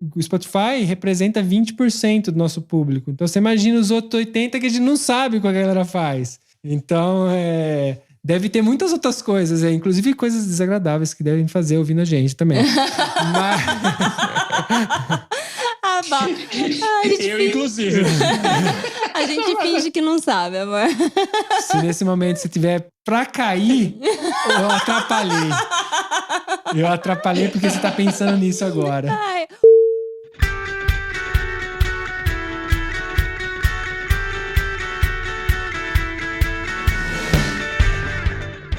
o Spotify representa 20% do nosso público. Então você imagina os outros 80% que a gente não sabe o que a galera faz. Então, deve ter muitas outras coisas, inclusive coisas desagradáveis que devem fazer ouvindo a gente também. Mas... inclusive. A gente finge que não sabe, amor. Se nesse momento você tiver pra cair, eu atrapalhei. Eu atrapalhei porque você tá pensando nisso agora. Ai.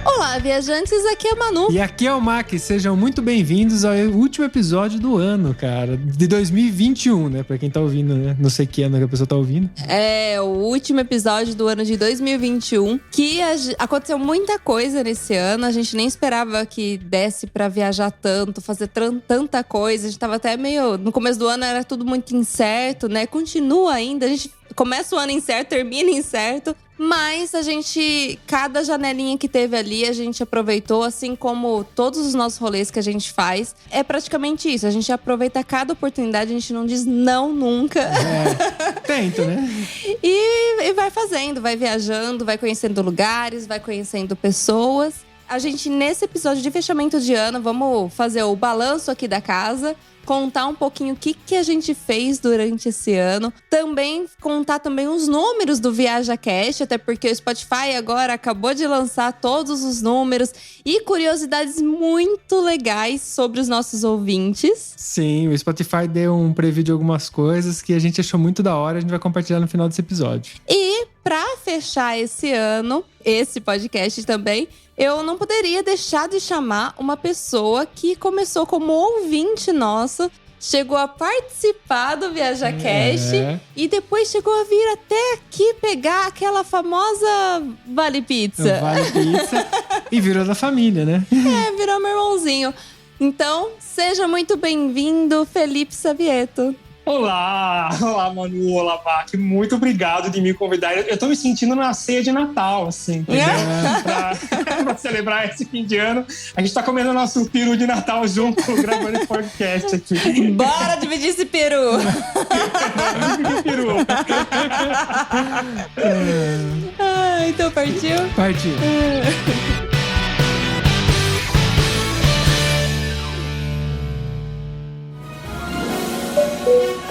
Olá, viajantes, aqui é a Manu. E aqui é o Mac, sejam muito bem-vindos ao último episódio do ano, cara, de 2021, né? Pra quem tá ouvindo, né? Não sei que ano que a pessoa tá ouvindo. É, o último episódio do ano de 2021, que aconteceu muita coisa nesse ano, a gente nem esperava que desse pra viajar tanto, fazer tanta coisa, a gente tava até meio... No começo do ano era tudo muito incerto, né? Continua ainda, a gente começa o ano incerto, termina incerto. Mas a gente, cada janelinha que teve ali, a gente aproveitou, assim como todos os nossos rolês que a gente faz. É praticamente isso, a gente aproveita cada oportunidade, a gente não diz não nunca. Tenta, né? E vai fazendo, vai viajando, vai conhecendo lugares, vai conhecendo pessoas. A gente, nesse episódio de fechamento de ano, vamos fazer o balanço aqui da casa. Contar um pouquinho o que a gente fez durante esse ano. Também contar também os números do ViajaCast, até porque o Spotify agora acabou de lançar todos os números e curiosidades muito legais sobre os nossos ouvintes. Sim, o Spotify deu um preview de algumas coisas que a gente achou muito da hora, a gente vai compartilhar no final desse episódio. E pra fechar esse ano, esse podcast também, eu não poderia deixar de chamar uma pessoa que começou como ouvinte nosso, chegou a participar do ViajaCast e depois chegou a vir até aqui pegar aquela famosa Vale Pizza. Vale Pizza. E virou da família, né? Virou meu irmãozinho. Então, seja muito bem-vindo, Felipe Savieto. Olá, Manu, olá, Mac. Muito obrigado de me convidar. Eu tô me sentindo na ceia de Natal, assim, entendeu? Pra celebrar esse fim de ano. A gente tá comendo nosso peru de Natal junto, gravando esse podcast aqui. Bora dividir esse peru! Bora dividir o peru. Então partiu? Partiu.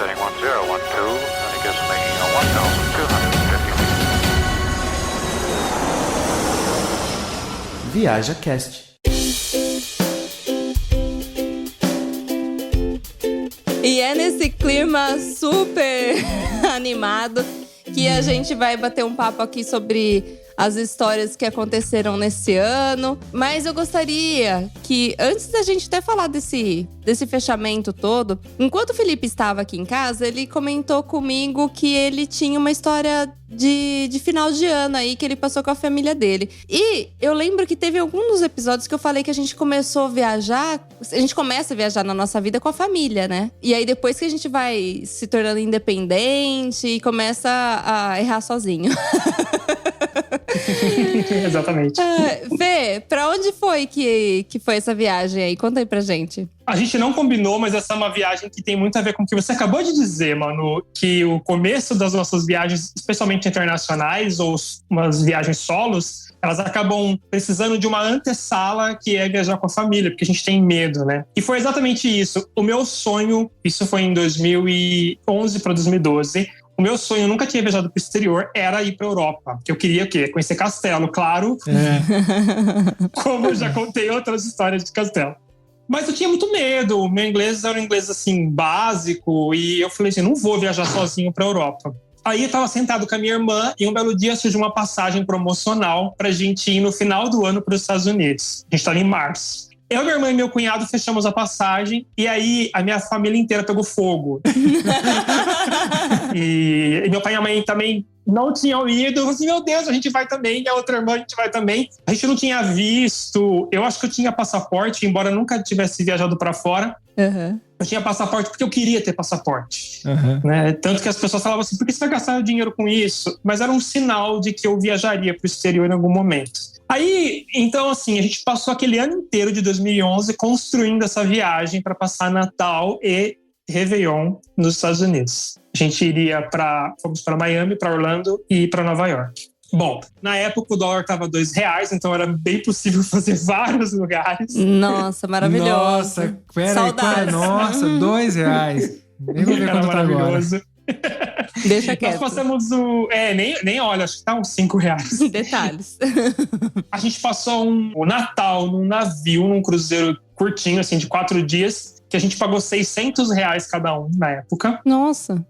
Setting 1012, and it gets making a 1,250 feet. ViajaCast. E é nesse clima super animado que a gente vai bater um papo aqui sobre as histórias que aconteceram nesse ano. Mas eu gostaria que, antes da gente até falar desse fechamento todo, enquanto o Felipe estava aqui em casa, ele comentou comigo que ele tinha uma história de final de ano aí, que ele passou com a família dele. E eu lembro que teve algum dos episódios que eu falei que a gente começou a viajar, a gente começa a viajar na nossa vida com a família, né? E aí depois que a gente vai se tornando independente e começa a errar sozinho. Exatamente. Fê, pra onde foi que foi essa viagem aí? Conta aí pra gente. A gente não combinou, mas essa é uma viagem que tem muito a ver com o que você acabou de dizer, Manu. Que o começo das nossas viagens, especialmente internacionais ou umas viagens solos, elas acabam precisando de uma antessala, que é viajar com a família, porque a gente tem medo, né? E foi exatamente isso. O meu sonho, isso foi em 2011 para 2012, o meu sonho, eu nunca tinha viajado para o exterior, era ir para a Europa. Que eu queria o quê? Conhecer castelo, claro. Como eu já contei outras histórias de castelo. Mas eu tinha muito medo. O meu inglês era um inglês, assim, básico. E eu falei assim, não vou viajar sozinho para a Europa. Aí eu estava sentado com a minha irmã e um belo dia surgiu uma passagem promocional para a gente ir no final do ano para os Estados Unidos. A gente estava em março. Eu, minha irmã e meu cunhado fechamos a passagem e aí a minha família inteira pegou fogo. E meu pai e minha mãe também não tinham ido. Eu falei assim, meu Deus, a gente vai também. E a outra irmã, a gente vai também. A gente não tinha visto. Eu acho que eu tinha passaporte, embora eu nunca tivesse viajado para fora. Eu tinha passaporte porque eu queria ter passaporte. Né? Tanto que as pessoas falavam assim, por que você vai gastar dinheiro com isso? Mas era um sinal de que eu viajaria para o exterior em algum momento. Aí, então assim, a gente passou aquele ano inteiro de 2011 construindo essa viagem para passar Natal e Réveillon nos Estados Unidos. A gente fomos para Miami, para Orlando e para Nova York. Bom, na época o dólar estava R$2, então era bem possível fazer vários lugares. Nossa, maravilhoso. Nossa, pera Saudades. aí, nossa, R$2. Nem vou ver Era quanto tá agora. maravilhoso. Deixa quieto. Nós passamos nem olha, acho que tá uns R$5. Detalhes. A gente passou o Natal num navio, num cruzeiro curtinho, assim, de 4 dias, que a gente pagou R$600 cada um na época. Nossa.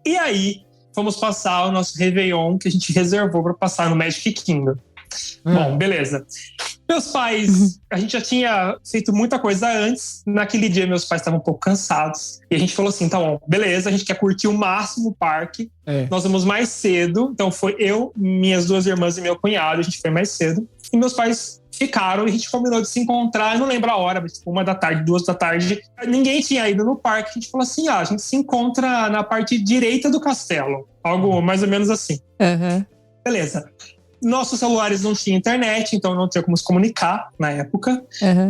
E aí, fomos passar o nosso Réveillon que a gente reservou para passar no Magic Kingdom. Bom, beleza. Meus pais, a gente já tinha feito muita coisa antes. Naquele dia, meus pais estavam um pouco cansados. E a gente falou assim, tá bom, beleza, a gente quer curtir o máximo o parque. Nós vamos mais cedo. Então foi eu, minhas 2 irmãs e meu cunhado. A gente foi mais cedo. E meus pais ficaram e a gente combinou de se encontrar. Eu não lembro a hora, mas tipo 1 da tarde, 2 da tarde. Ninguém tinha ido no parque. A gente falou assim, a gente se encontra na parte direita do castelo. Algo mais ou menos assim. Beleza. Nossos celulares não tinham internet, então não tinha como se comunicar na época.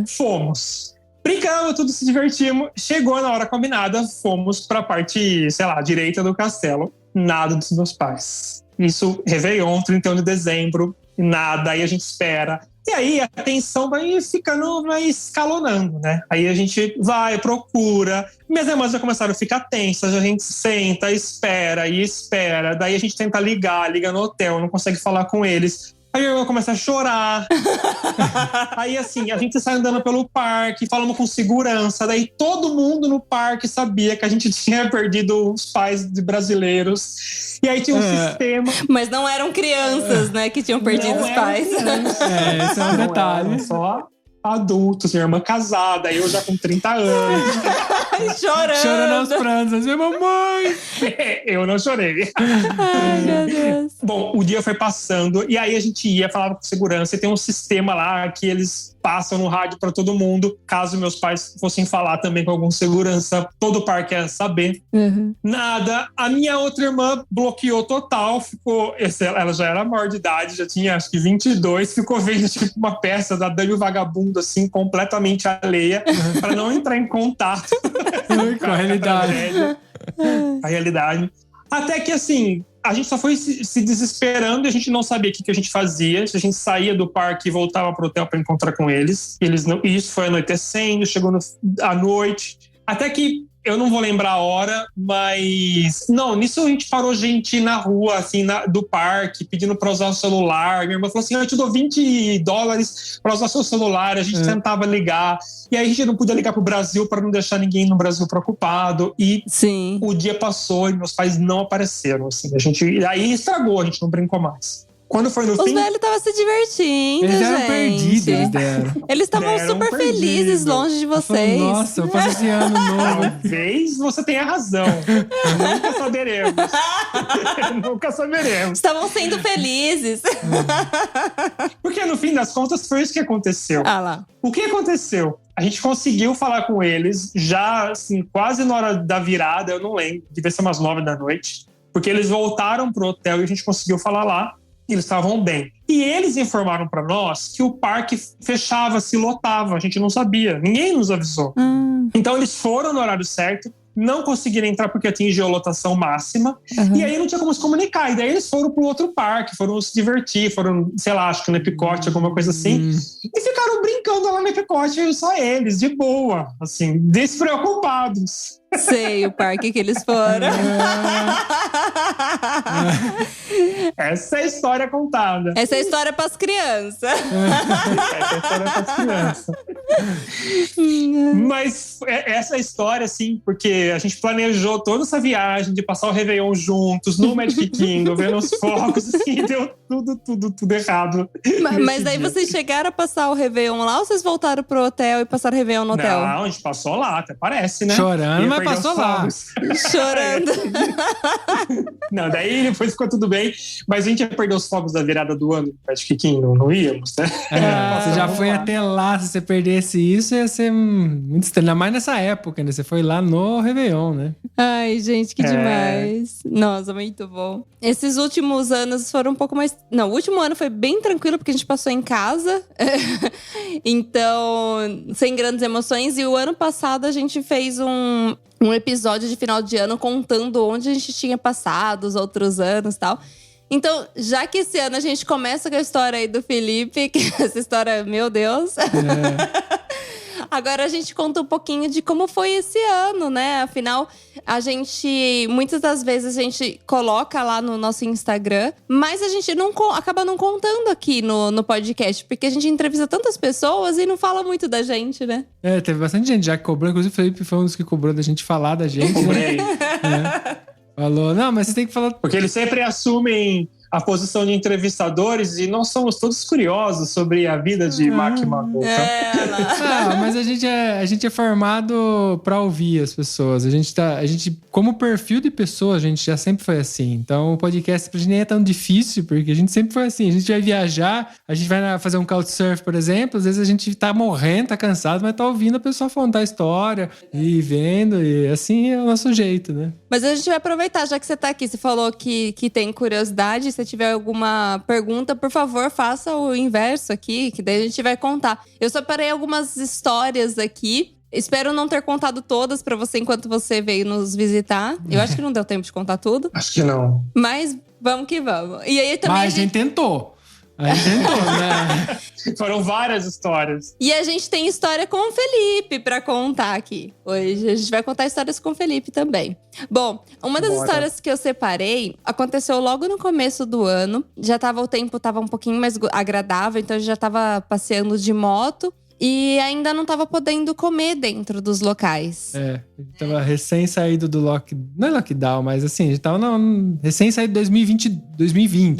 Fomos. Brincamos, tudo se divertimos. Chegou na hora combinada, fomos pra parte, sei lá, direita do castelo. Nada dos meus pais. Isso, Réveillon, 31 de dezembro, nada. Aí a gente espera. E aí a tensão vai escalonando, né? Aí a gente vai, procura. Minhas irmãs já começaram a ficar tensas. A gente senta, espera e espera. Daí a gente tenta liga no hotel, não consegue falar com eles. Aí minha irmã começa a chorar. Aí assim, a gente sai andando pelo parque, falamos com segurança. Daí todo mundo no parque sabia que a gente tinha perdido os pais de brasileiros. E aí tinha um sistema. Mas não eram crianças, né, que tinham perdido os pais. Esse é um detalhe. Só adultos, minha irmã casada, eu já com 30 anos. Chorando aos prantos. Minha mamãe! Eu não chorei. Ai, meu Deus. Bom, o dia foi passando e aí a gente ia, falava com segurança e tem um sistema lá que eles passam no rádio para todo mundo. Caso meus pais fossem falar também com algum segurança, todo o parque ia saber. Nada. A minha outra irmã bloqueou total, ela já era maior de idade, já tinha acho que 22, ficou vendo tipo uma peça da Dama e o Vagabundo assim, completamente alheia, para não entrar em contato com a realidade. A realidade. Até que assim, a gente só foi se desesperando e a gente não sabia o que a gente fazia. A gente saía do parque e voltava pro hotel para encontrar com eles. Isso foi anoitecendo, chegou à noite. Até que, eu não vou lembrar a hora, mas... Não, nisso a gente parou gente na rua, assim, do parque, pedindo para usar o celular. Minha irmã falou assim, eu te dou $20 para usar seu celular. A gente tentava ligar. E aí a gente não podia ligar pro Brasil para não deixar ninguém no Brasil preocupado. E o dia passou e meus pais não apareceram, assim. Aí estragou, a gente não brincou mais. Quando foi no fim... Os velhos estavam se divertindo, eles eram gente. perdidos, Eles estavam super felizes longe de vocês. Nossa, eu faço esse ano novo. Talvez você tenha razão. Nunca saberemos. Nunca saberemos. Estavam sendo felizes. Porque no fim das contas foi isso que aconteceu. Lá. O que aconteceu? A gente conseguiu falar com eles já, assim, quase na hora da virada, eu não lembro, devia ser umas 9 da noite. Porque eles voltaram pro hotel e a gente conseguiu falar lá. E eles estavam bem. E eles informaram para nós que o parque fechava, se lotava. A gente não sabia. Ninguém nos avisou. Então eles foram no horário certo, não conseguiram entrar porque atingiu a lotação máxima. E aí não tinha como se comunicar. E daí eles foram pro outro parque, foram se divertir, foram, sei lá, acho que no Epicote, alguma coisa assim. E ficaram brincando lá no Epicote, só eles, de boa, assim, despreocupados. Sei o parque que eles foram. Essa é a história contada. Essa é a história para as crianças. Essa é a história para as crianças. Mas essa história, assim, porque a gente planejou toda essa viagem de passar o Réveillon juntos no Magic Kingdom, vendo os fogos, assim, deu tudo errado. Mas daí vocês chegaram a passar o Réveillon lá ou vocês voltaram pro hotel e passaram o Réveillon no hotel? Não, a gente passou lá, até parece, né? Chorando, mas passou lá. Chorando. Não, daí depois ficou tudo bem. Mas a gente ia perder os fogos da virada do ano no Magic Kingdom, não íamos, né? Você já foi até lá, se você perdesse isso, ia ser muito estranho. Ainda mais nessa época, né? Você foi lá no Réveillon, né? Ai, gente, que demais. Nossa, muito bom. Esses últimos anos foram um pouco mais Não, o último ano foi bem tranquilo, porque a gente passou em casa. Então, sem grandes emoções. E o ano passado a gente fez um episódio de final de ano contando onde a gente tinha passado os outros anos e tal. Então, já que esse ano a gente começa com a história aí do Felipe, que essa história, meu Deus. Agora a gente conta um pouquinho de como foi esse ano, né? Afinal, muitas das vezes a gente coloca lá no nosso Instagram, mas a gente acaba não contando aqui no podcast, porque a gente entrevista tantas pessoas e não fala muito da gente, né? Teve bastante gente já que cobrou, inclusive o Felipe foi um dos que cobrou da gente falar da gente. Cobrei. Falou, não, mas você tem que falar. Porque eles sempre assumem a posição de entrevistadores e nós somos todos curiosos sobre a vida de Mac Magol. Mas a gente é formado pra ouvir as pessoas. A gente, como perfil de pessoa, a gente já sempre foi assim. Então o podcast pra gente nem é tão difícil, porque a gente sempre foi assim. A gente vai viajar, a gente vai fazer um couchsurf, por exemplo. Às vezes a gente tá morrendo, tá cansado, mas tá ouvindo a pessoa contar a história e vendo. E assim é o nosso jeito, né? Mas a gente vai aproveitar, já que você tá aqui. Você falou que tem curiosidade. Se tiver alguma pergunta, por favor, faça o inverso aqui, que daí a gente vai contar. Eu separei algumas histórias aqui. Espero não ter contado todas pra você enquanto você veio nos visitar. Eu acho que não deu tempo de contar tudo. Acho que não. Mas vamos que vamos. E aí também mas a gente tentou. A gente tentou, né? Foram várias histórias. E a gente tem história com o Felipe pra contar aqui. Hoje a gente vai contar histórias com o Felipe também. Bom, uma das histórias que eu separei aconteceu logo no começo do ano. O tempo tava um pouquinho mais agradável, então eu já tava passeando de moto. E ainda não tava podendo comer dentro dos locais. A gente tava recém-saído do lockdown. Não é lockdown, mas assim, a gente tava recém-saído de 2020.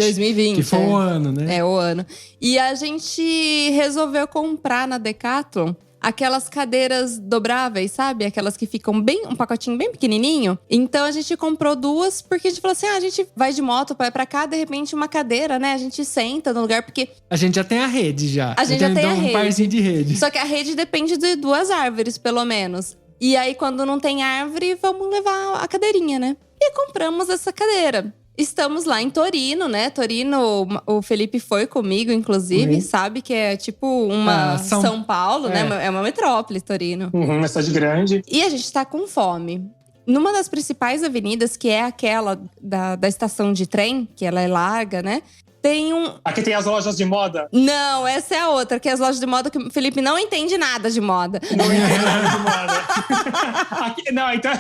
Que foi o ano, né? O ano. E a gente resolveu comprar na Decathlon aquelas cadeiras dobráveis, sabe? Aquelas que ficam um pacotinho bem pequenininho. Então a gente comprou 2, porque a gente falou assim: a gente vai de moto, vai pra cá, de repente uma cadeira, né? A gente senta no lugar, porque… A gente já tem a rede, já. A gente já tem a rede. Um parzinho de rede. Só que a rede depende de 2 árvores, pelo menos. E aí, quando não tem árvore, vamos levar a cadeirinha, né? E compramos essa cadeira. Estamos lá em Torino, né? Torino, o Felipe foi comigo, inclusive. Sabe que é tipo uma São Paulo, né? É uma metrópole, Torino. Uma cidade grande. E a gente tá com fome. Numa das principais avenidas, que é aquela da estação de trem, que ela é larga, né? Tem Aqui tem as lojas de moda? Não, essa é a outra, que é as lojas de moda que o Felipe não entende nada de moda. Não entende nada de moda. Aqui, não, então…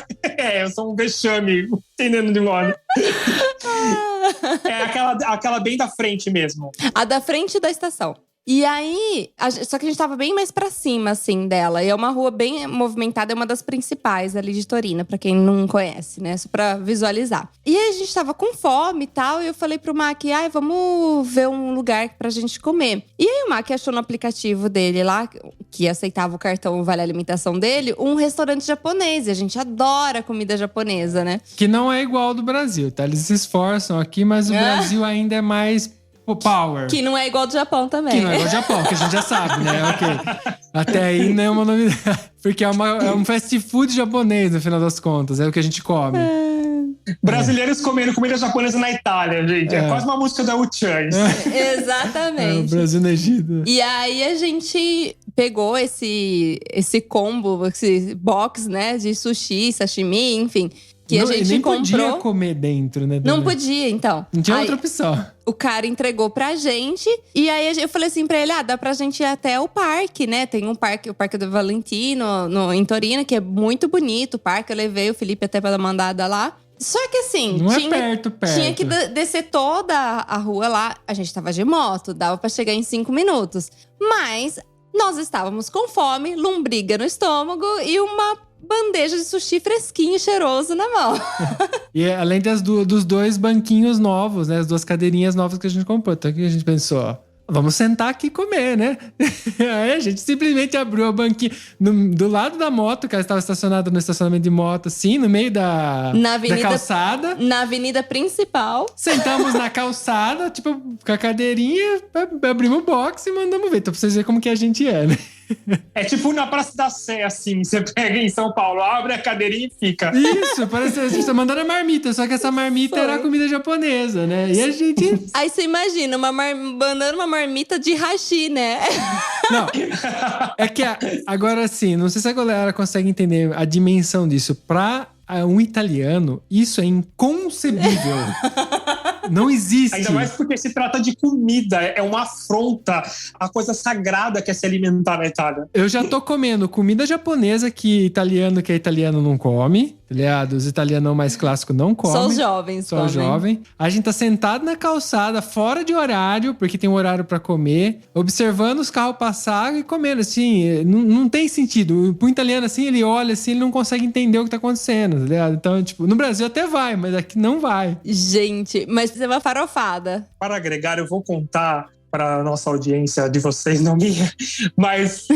eu sou um vexame entendendo de moda. É aquela bem da frente mesmo. A da frente da estação. E aí, só que a gente tava bem mais pra cima, assim, dela. E é uma rua bem movimentada, é uma das principais ali de Torino, pra quem não conhece, né? Só pra visualizar. E aí, a gente tava com fome e tal, e eu falei pro Mac, vamos ver um lugar pra gente comer. E aí, o Mac achou no aplicativo dele lá, que aceitava o cartão Vale Alimentação dele, um restaurante japonês. E a gente adora comida japonesa, né? Que não é igual ao do Brasil, tá? Eles se esforçam aqui, mas o Brasil ainda é mais… power. Que não é igual ao do Japão também. Que não é igual ao do Japão, que a gente já sabe, né? Ok. Até aí não é uma novidade. Porque é um fast food japonês, no final das contas. É o que a gente come. Brasileiros comendo comida japonesa na Itália, gente. É quase uma música da U-Chan. Exatamente. O Brasil no Egito. E aí a gente pegou esse combo, esse box, né? De sushi, sashimi, enfim… Que a gente nem comprou. Podia comer dentro, né? Não podia, então. Não tinha outra opção. O cara entregou pra gente. E aí eu falei assim pra ele: dá pra gente ir até o parque, né? Tem um parque, o Parque do Valentino, em Torino, que é muito bonito o parque. Eu levei o Felipe até pra dar mandada lá. Só que assim, não é perto. Tinha que descer toda a rua lá. A gente tava de moto, dava pra chegar em 5 minutos. Mas nós estávamos com fome, lombriga no estômago e uma bandeja de sushi fresquinho e cheiroso na mão. E além dos 2 banquinhos novos, né? As 2 cadeirinhas novas que a gente comprou. Então aqui a gente pensou, vamos sentar aqui e comer, né? Aí a gente simplesmente abriu a banquinha do lado da moto, que ela estava estacionada no estacionamento de moto, assim, no meio da calçada. Na avenida principal. Sentamos na calçada, tipo, com a cadeirinha, abrimos o box e mandamos ver. Então pra vocês verem como que a gente é, né? É tipo na Praça da Sé, assim. Você pega em São Paulo, abre a cadeirinha e fica. Isso, parece que a gente tá mandando a marmita, só que essa marmita era a comida japonesa, né? E a gente... Aí você imagina, mandando uma marmita de hashi, né? Não, é que agora assim, não sei se a galera consegue entender a dimensão disso. Pra um italiano, isso é inconcebível. Não existe. Ainda mais porque se trata de comida, é uma afronta à coisa sagrada que é se alimentar na Itália. Eu já tô comendo comida japonesa que é italiano não come, tá ligado? Os italianos mais clássicos não comem. Só os jovens Só comem. os jovens. A gente tá sentado na calçada, fora de horário, porque tem um horário pra comer, observando os carros passar e comendo, assim, não tem sentido. Pro italiano, assim, ele olha, assim, ele não consegue entender o que tá acontecendo, tá ligado? Então, tipo, no Brasil até vai, mas aqui não vai. Gente, mas é uma farofada. Para agregar, eu vou contar para a nossa audiência de vocês, não minha, mas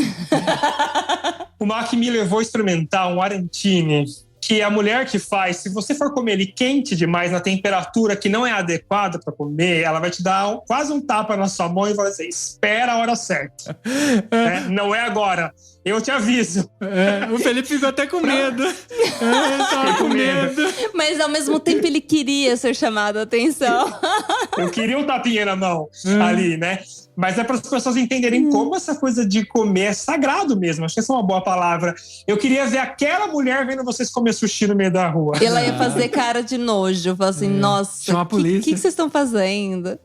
o Mac me levou a experimentar um arancine, que a mulher que faz, se você for comer ele quente demais, na temperatura que não é adequada para comer, ela vai te dar quase um tapa na sua mão e vai dizer, espera a hora certa. Não é agora. Eu te aviso. O Felipe ficou até com medo. Tava com medo. Mas ao mesmo tempo ele queria ser chamado a atenção. Eu queria um tapinha na mão ali, né? Mas é para as pessoas entenderem como essa coisa de comer é sagrado mesmo. Acho que essa é uma boa palavra. Eu queria ver aquela mulher vendo vocês comer sushi no meio da rua. Ela ia fazer cara de nojo. Falar assim, nossa, Chama a polícia. O que vocês estão fazendo?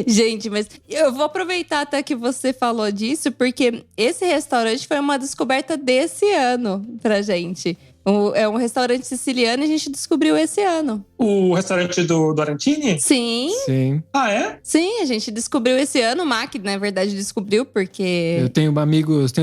Gente, mas eu vou aproveitar até que você falou disso, porque esse restaurante foi uma descoberta desse ano pra gente. É um restaurante siciliano e a gente descobriu esse ano. O restaurante do Arantini? Sim. Sim. Ah, é? Sim, a gente descobriu esse ano. O Mac, na verdade, descobriu porque... Eu tenho amigos,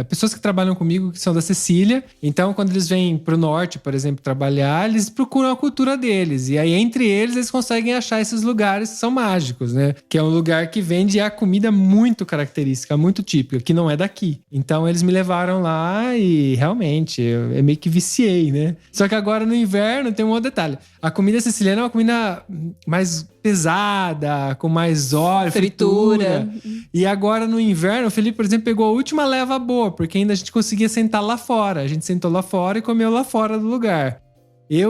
pessoas que trabalham comigo que são da Sicília. Então, quando eles vêm pro norte, por exemplo, trabalhar, eles procuram a cultura deles. E aí, entre eles conseguem achar esses lugares que são mágicos, né? Que é um lugar que vende a comida muito característica, muito típica, que não é daqui. Então, eles me levaram lá e, realmente, eu meio que viciei, né? Só que agora, no inverno, tem um outro detalhe. A comida siciliana é uma comida mais pesada, com mais óleo, fritura. E agora, no inverno, o Felipe, por exemplo, pegou a última leva boa, porque ainda a gente conseguia sentar lá fora. A gente sentou lá fora e comeu lá fora do lugar.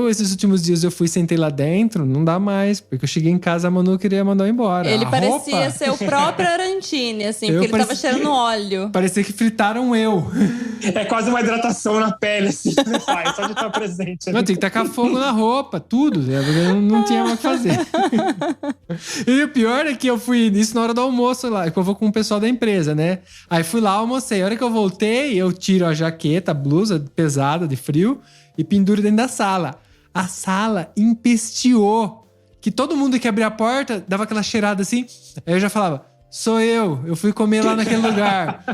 Esses últimos dias, eu sentei lá dentro, não dá mais, porque eu cheguei em casa, a Manu queria mandar eu embora. Ele parecia ser o próprio Arantini, assim, porque ele tava cheirando óleo. Parecia que fritaram eu. É quase uma hidratação na pele, assim, né, pai? Só de estar presente. Não, tem que tacar fogo na roupa, tudo, né? Porque não tinha mais o que fazer. E o pior é que eu fui isso na hora do almoço lá, que eu vou com o pessoal da empresa, né? Aí fui lá, almocei. A hora que eu voltei, eu tiro a jaqueta, a blusa pesada, de frio, e penduro dentro da sala. A sala empesteou. Que todo mundo que abria a porta dava aquela cheirada assim. Aí eu já falava, sou eu fui comer lá naquele lugar.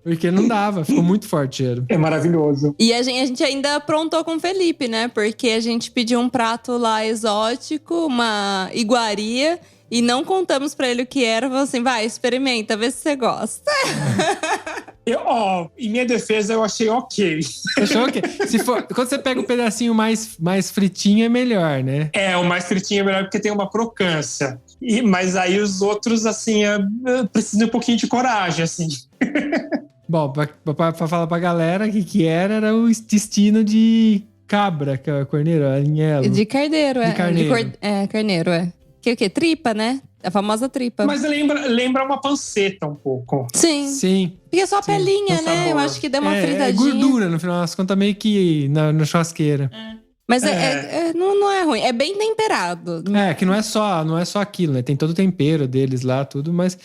Porque não dava, ficou muito forte o cheiro. É maravilhoso. E a gente ainda aprontou com o Felipe, né? Porque a gente pediu um prato lá exótico, uma iguaria, e não contamos pra ele o que era. Falou assim, vai, experimenta, vê se você gosta. Em minha defesa, eu achei ok. Achou ok? Quando você pega um pedacinho mais fritinho, é melhor, né? O mais fritinho é melhor porque tem uma crocância. Mas aí os outros, assim, precisam de um pouquinho de coragem, assim. Bom, pra falar pra galera que era o intestino de cabra, que é corneiro, alinhelo. De carneiro, é. De carneiro. Carneiro, é. Que o quê? Tripa, né? A famosa tripa. Mas lembra uma panceta um pouco. Sim. Porque é só a pelinha, né? Eu acho que deu uma fritadinha. É gordura, no final das contas, meio que na churrasqueira. Mas não é ruim. É bem temperado. Que não é só aquilo, né? Tem todo o tempero deles lá, tudo, mas...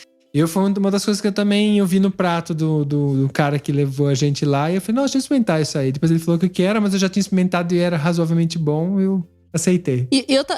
Foi uma das coisas que eu vi no prato do cara que levou a gente lá. E eu falei, nossa, deixa eu experimentar isso aí. Depois ele falou que era, mas eu já tinha experimentado e era razoavelmente bom. Eu aceitei.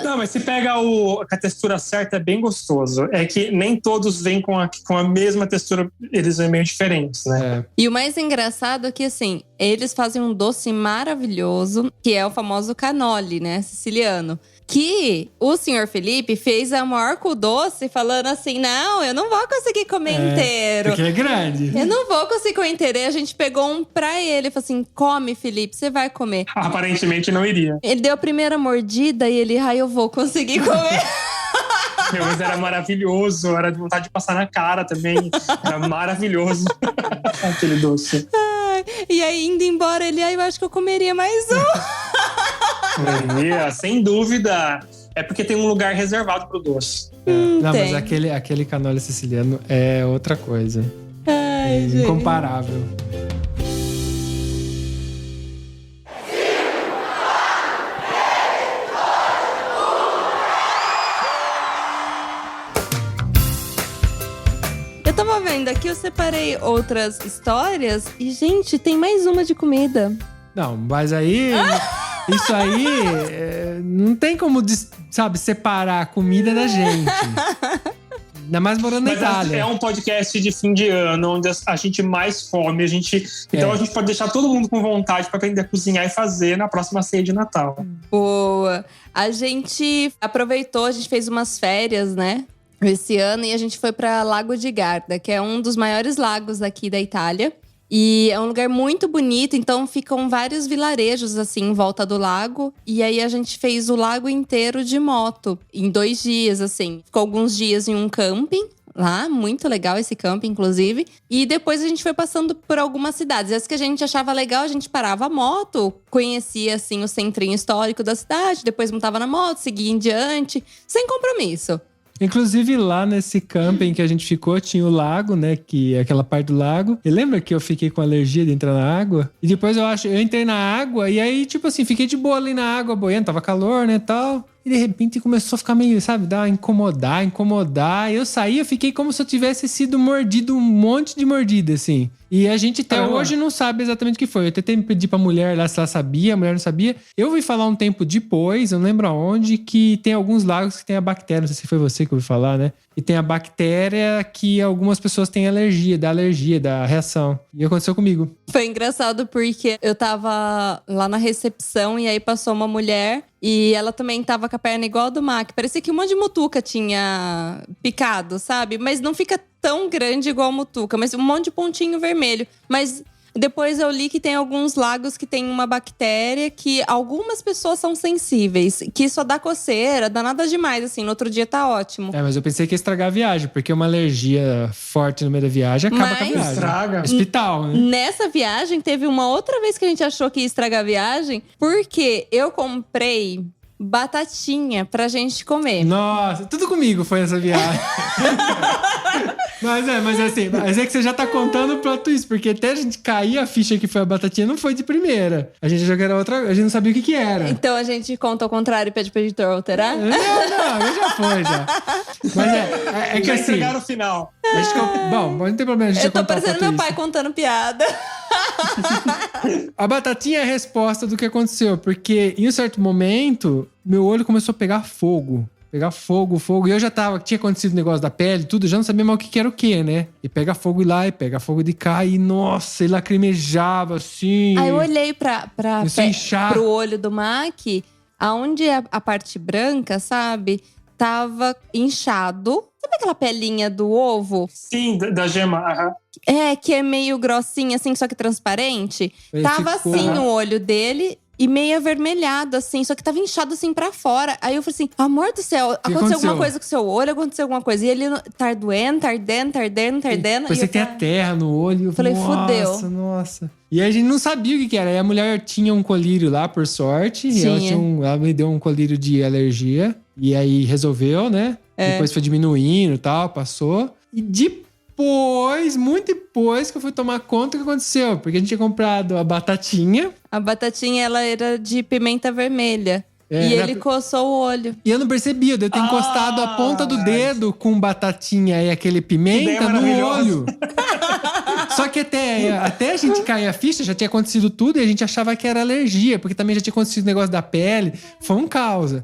Não, mas se pega com a textura certa, é bem gostoso. É que nem todos vêm com a mesma textura, eles vêm meio diferentes, né? E o mais engraçado é que, assim, eles fazem um doce maravilhoso, que é o famoso cannoli, né, siciliano. Que o senhor Felipe fez a maior com o doce, falando assim, não, eu não vou conseguir comer inteiro. Porque é grande. Eu não vou conseguir comer inteiro. E a gente pegou um pra ele, falou assim, come, Felipe, você vai comer. Aparentemente não iria. Ele deu a primeira mordida e ele, eu vou conseguir comer. Mas era maravilhoso, era de vontade de passar na cara também. Era maravilhoso. aquele doce. E aí, indo embora, ele, eu acho que eu comeria mais um. Sem dúvida. É porque tem um lugar reservado pro doce. Não, tem. mas aquele cannoli siciliano é outra coisa. Ai, gente. Incomparável. Eu tava vendo aqui, eu separei outras histórias e, gente, tem mais uma de comida. Não, mas aí... Isso aí não tem como, sabe, separar a comida da gente. Ainda mais morando na Itália. É um podcast de fim de ano, onde a gente mais come. Então a gente pode deixar todo mundo com vontade para aprender a cozinhar e fazer na próxima ceia de Natal. Boa! A gente aproveitou, a gente fez umas férias, né? Esse ano, e a gente foi para Lago di Garda, que é um dos maiores lagos aqui da Itália. E é um lugar muito bonito, então ficam vários vilarejos assim em volta do lago. E aí a gente fez o lago inteiro de moto, em 2 dias, assim. Ficou alguns dias em um camping lá, muito legal esse camping, inclusive. E depois a gente foi passando por algumas cidades. As que a gente achava legal, a gente parava a moto, conhecia assim o centrinho histórico da cidade, depois montava na moto, seguia em diante, sem compromisso. Inclusive, lá nesse camping que a gente ficou, tinha o lago, né? Que é aquela parte do lago. E lembra que eu fiquei com alergia de entrar na água? E depois eu entrei na água e aí, tipo assim, fiquei de boa ali na água, boiando. Tava calor, né, tal. E de repente começou a ficar meio, sabe, incomodar. Eu saí, eu fiquei como se eu tivesse sido mordido, um monte de mordida, assim. E a gente até hoje não sabe exatamente o que foi. Eu tentei pedir pra mulher lá se ela sabia, a mulher não sabia. Eu ouvi falar um tempo depois, eu não lembro aonde, que tem alguns lagos que tem a bactéria. Não sei se foi você que ouviu falar, né? E tem a bactéria que algumas pessoas têm alergia, da reação. E aconteceu comigo. Foi engraçado porque eu tava lá na recepção e aí passou uma mulher e ela também tava com a perna igual a do Mac. Parecia que um monte de mutuca tinha picado, sabe? Mas não fica tão grande igual a mutuca, mas um monte de pontinho vermelho. Mas depois eu li que tem alguns lagos que tem uma bactéria que algumas pessoas são sensíveis, que só dá coceira, dá nada demais, assim, no outro dia tá ótimo. Mas eu pensei que ia estragar a viagem, porque uma alergia forte no meio da viagem acaba com a viagem. Estraga. Hospital, né? Nessa viagem, teve uma outra vez que a gente achou que ia estragar a viagem, porque eu comprei batatinha pra gente comer. Nossa, tudo comigo foi essa viagem. Mas é que você já tá contando o plot twist, porque até a gente cair a ficha que foi a batatinha não foi de primeira. A gente achou que era outra, a gente não sabia o que era. Então a gente conta ao contrário e pede pro editor alterar? Não, já foi, já. Mas é que Já assim... entregaram o final. Bom, não tem problema a gente Eu tô contar o parecendo plot meu twist. pai contando piada. A batatinha é a resposta do que aconteceu, porque em um certo momento, meu olho começou a pegar fogo. Pegar fogo. E eu já tinha acontecido o negócio da pele, tudo, já não sabia mais o que era o que, né? E pega fogo lá, e pega fogo de cá, e nossa, ele lacrimejava assim. Aí eu olhei pro olho do Mac, aonde a parte branca, sabe? Tava inchado. Sabe aquela pelinha do ovo? Sim, da gema. Aham. É, que é meio grossinha, assim, só que transparente. Ele Tava ficou, assim no olho dele e meio avermelhado, assim. Só que tava inchado, assim, pra fora. Aí eu falei assim, amor do céu, aconteceu alguma coisa com o seu olho? Aconteceu alguma coisa? E ele tá ardendo. Parecia que tem a terra no olho. Eu falei, fudeu. Nossa. E aí a gente não sabia o que era. Aí a mulher tinha um colírio lá, por sorte. E ela me deu um colírio de alergia. E aí resolveu, né? Depois foi diminuindo e tal, passou. E muito depois que eu fui tomar conta do que aconteceu. Porque a gente tinha comprado a batatinha. A batatinha, ela era de pimenta vermelha. E ele coçou o olho. E eu não percebi, eu devo ter encostado a ponta do dedo com batatinha e aquele pimenta no olho. Só que até a gente cair a ficha, já tinha acontecido tudo e a gente achava que era alergia, porque também já tinha acontecido o negócio da pele. Foi um caos.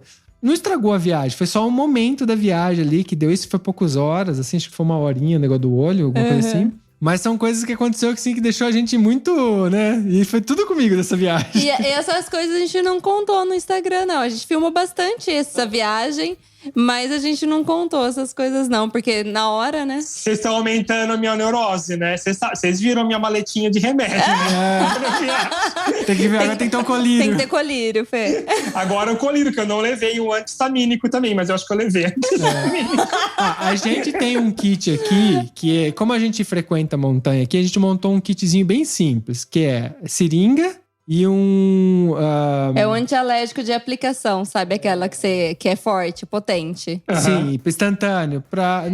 Não estragou a viagem, foi só um momento da viagem ali, que deu isso, foi poucas horas, assim, acho que foi 1 horinha o negócio do olho, alguma coisa assim. Mas são coisas que aconteceu assim, que deixou a gente muito, né? E foi tudo comigo dessa viagem. E essas coisas a gente não contou no Instagram, não. A gente filmou bastante essa viagem. Mas a gente não contou essas coisas não, porque na hora, né? Vocês estão aumentando a minha neurose, né? Vocês viram a minha maletinha de remédio, né? Tem que ver, agora tem que ter um colírio. Tem que ter colírio, Fê. Agora o colírio, que eu não levei um antistamínico também, mas eu acho que eu levei antistamínico. A gente tem um kit aqui, que é, como a gente frequenta a montanha aqui, a gente montou um kitzinho bem simples, que é seringa e É o antialérgico de aplicação, sabe? Aquela que é forte, potente. Sim, instantâneo.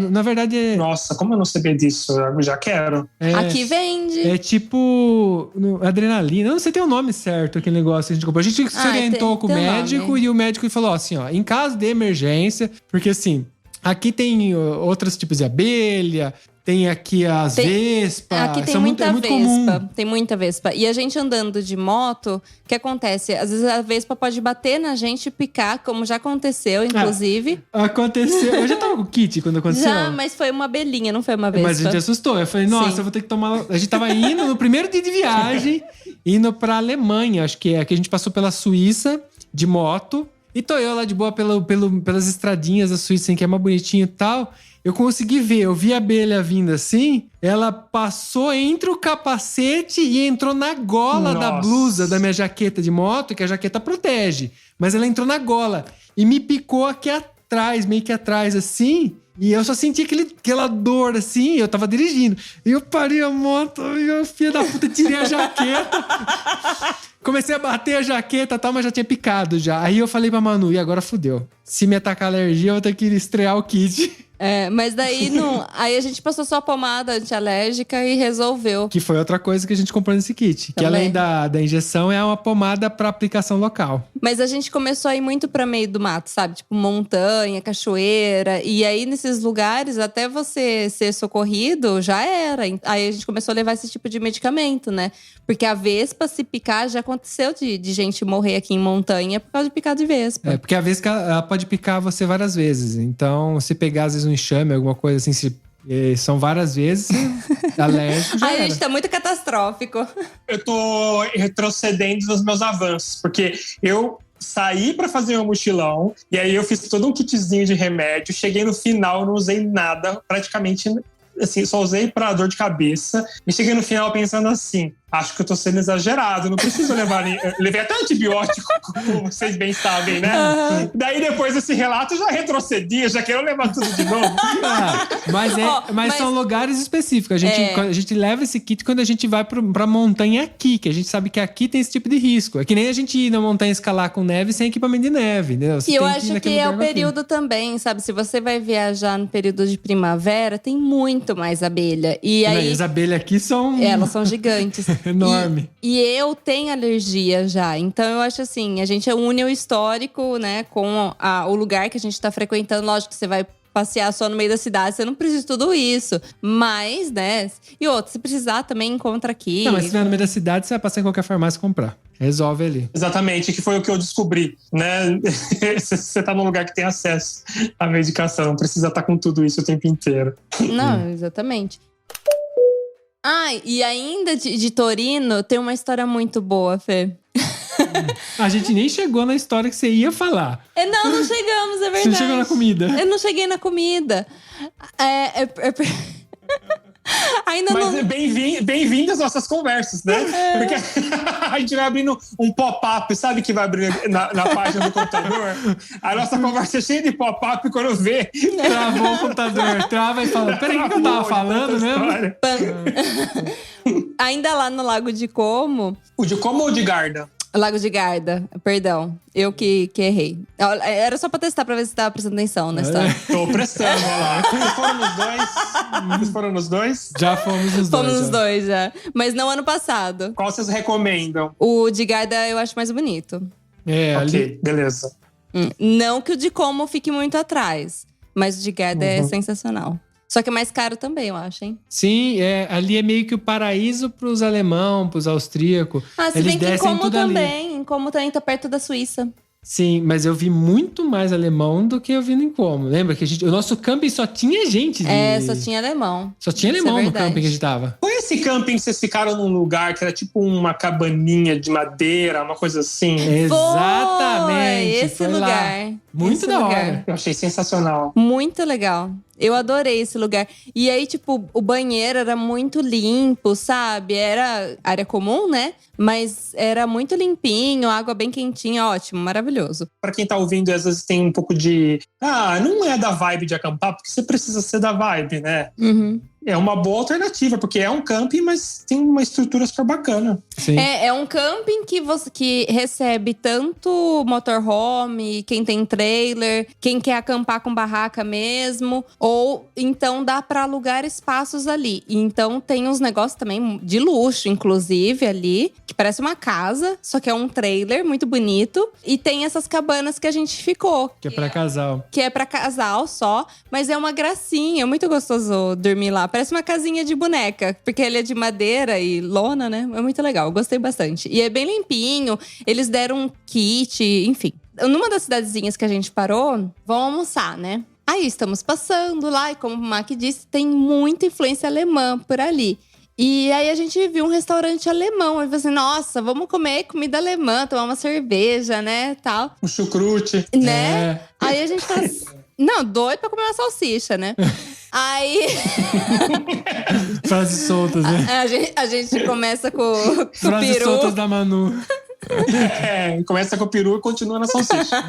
Na verdade… Nossa, como eu não sabia disso? Eu já quero. Aqui vende. É tipo adrenalina. Eu não sei, tem um nome certo aquele negócio que a gente comprou. A gente se orientou com o médico nome. E o médico falou assim, ó, em caso de emergência, porque assim, aqui tem outros tipos de abelha, tem aqui as vespas. Aqui tem é muito vespa. comum. Tem muita vespa. E a gente andando de moto, o que acontece? Às vezes a vespa pode bater na gente e picar, como já aconteceu, inclusive. Aconteceu. Eu já tava com o kit quando aconteceu. Já, mas foi uma abelhinha, não foi uma vespa. Mas a gente assustou. Eu falei, nossa, Sim. eu vou ter que tomar… A gente tava indo no primeiro dia de viagem, indo pra Alemanha, acho que é. Que a gente passou pela Suíça de moto. E tô eu lá de boa pelas estradinhas da Suíça, assim, que é mais bonitinho e tal. Eu consegui ver, eu vi a abelha vindo assim, ela passou entre o capacete e entrou na gola da blusa da minha jaqueta de moto, que a jaqueta protege. Mas ela entrou na gola e me picou aqui atrás, meio que atrás assim. E eu só senti aquela dor assim, eu tava dirigindo. E eu parei a moto, e eu, filho da puta, tirei a jaqueta. Comecei a bater a jaqueta e tal, mas já tinha picado já. Aí eu falei pra Manu, e agora fudeu. Se me atacar alergia, eu vou ter que estrear o kit. Mas daí aí a gente passou só a pomada antialérgica e resolveu. Que foi outra coisa que a gente comprou nesse kit. Que além da injeção, é uma pomada pra aplicação local. Mas a gente começou a ir muito pra meio do mato, sabe? Tipo montanha, cachoeira. E aí nesses lugares, até você ser socorrido, já era. Aí a gente começou a levar esse tipo de medicamento, né? Porque a vespa, se picar, já aconteceu de gente morrer aqui em montanha por causa de picar de vespa. Porque a vespa, ela pode picar você várias vezes. Então, se pegar às vezes um enxame, alguma coisa assim, são várias vezes, alérgico já Ai, gente, tá muito catastrófico. Eu tô retrocedendo nos meus avanços, porque eu saí pra fazer meu mochilão, e aí eu fiz todo um kitzinho de remédio, cheguei no final, não usei nada, praticamente, assim, só usei pra dor de cabeça, e cheguei no final pensando assim, acho que eu tô sendo exagerado, não preciso levar… Levei até antibiótico, como vocês bem sabem, né? Daí depois desse relato, eu já retrocedi, eu já quero levar tudo de novo. Mas são lugares específicos. A gente leva esse kit quando a gente vai pra montanha aqui, que a gente sabe que aqui tem esse tipo de risco. É que nem a gente ir na montanha escalar com neve sem equipamento de neve, entendeu? E eu acho que é o período também, sabe? Se você vai viajar no período de primavera, tem muito mais abelha. E aí… As abelhas aqui são… Elas são gigantes. Enorme. E eu tenho alergia já. Então, eu acho assim, a gente une o histórico, né, com o lugar que a gente tá frequentando. Lógico que você vai passear só no meio da cidade, você não precisa de tudo isso. Mas, né, e outro, se precisar também encontra aqui. Não, mas se estiver no meio da cidade, você vai passar em qualquer farmácia e comprar. Resolve ali. Exatamente, que foi o que eu descobri, né? Você tá num lugar que tem acesso à medicação, não precisa estar com tudo isso o tempo inteiro. Não, exatamente. E ainda de Torino, tem uma história muito boa, Fê. A gente nem chegou na história que você ia falar. Não chegamos, é verdade. Você não chegou na comida. Eu não cheguei na comida. Ainda Mas não… bem-vindo às nossas conversas, né? Porque a gente vai abrindo um pop-up, sabe? Que vai abrir na página do computador. A nossa conversa é cheia de pop-up quando vê. Travou o computador, trava e fala: peraí, o que eu tava falando mesmo? Ainda lá no Lago de Como… O de Como ou de Garda? Lago de Garda, perdão. Eu que errei. Era só pra testar, pra ver se você tava prestando atenção na história. Tô prestando, olha lá. Vocês foram nos dois? Já fomos nos dois. Fomos nos dois, já. Mas não ano passado. Qual vocês recomendam? O de Garda eu acho mais bonito. Ok, beleza. Não que o de Como fique muito atrás. Mas o de Garda é sensacional. Só que é mais caro também, eu acho, hein? Sim, ali é meio que o paraíso pros alemão, pros austríacos. Se Eles bem que em descem Como tudo também. Em Como também tá perto da Suíça. Sim, mas eu vi muito mais alemão do que eu vi no Incomo. Lembra que o nosso camping só tinha gente Só tinha alemão. Só tinha Isso alemão é no verdade. camping que a gente tava. Foi esse camping que vocês ficaram num lugar que era tipo uma cabaninha de madeira, uma coisa assim? Exatamente. Foi esse foi lugar. Lá. Muito Esse da lugar. hora. Eu achei sensacional. Muito legal. Eu adorei esse lugar. E aí, tipo, o banheiro era muito limpo, sabe? Era área comum, né? Mas era muito limpinho, água bem quentinha, ótimo, maravilhoso. Pra quem tá ouvindo, às vezes tem um pouco de... não é da vibe de acampar, porque você precisa ser da vibe, né? Uhum. É uma boa alternativa, porque é um camping, mas tem uma estrutura super bacana. Sim. É um camping que recebe tanto motorhome, quem tem trailer, quem quer acampar com barraca mesmo, ou então dá pra alugar espaços ali. Então tem uns negócios também de luxo, inclusive, ali, que parece uma casa, só que é um trailer muito bonito. E tem essas cabanas que a gente ficou. Que é pra casal. Que é pra casal só, mas é uma gracinha, é muito gostoso dormir lá. Parece uma casinha de boneca, porque ele é de madeira e lona, né? É muito legal, eu gostei bastante. E é bem limpinho, eles deram um kit, enfim. Numa das cidadezinhas que a gente parou, vão almoçar, né? Aí estamos passando lá e como o Mac disse, tem muita influência alemã por ali. E aí a gente viu um restaurante alemão. Aí eu falei assim, nossa, vamos comer comida alemã, tomar uma cerveja, né, tal. Um chucrute. Né? É. Aí a gente fala assim, não, doido pra comer uma salsicha, né? Aí Frases soltas, né? a gente começa com o Frases peru. soltas da Manu. Começa com o peru e continua na salsicha.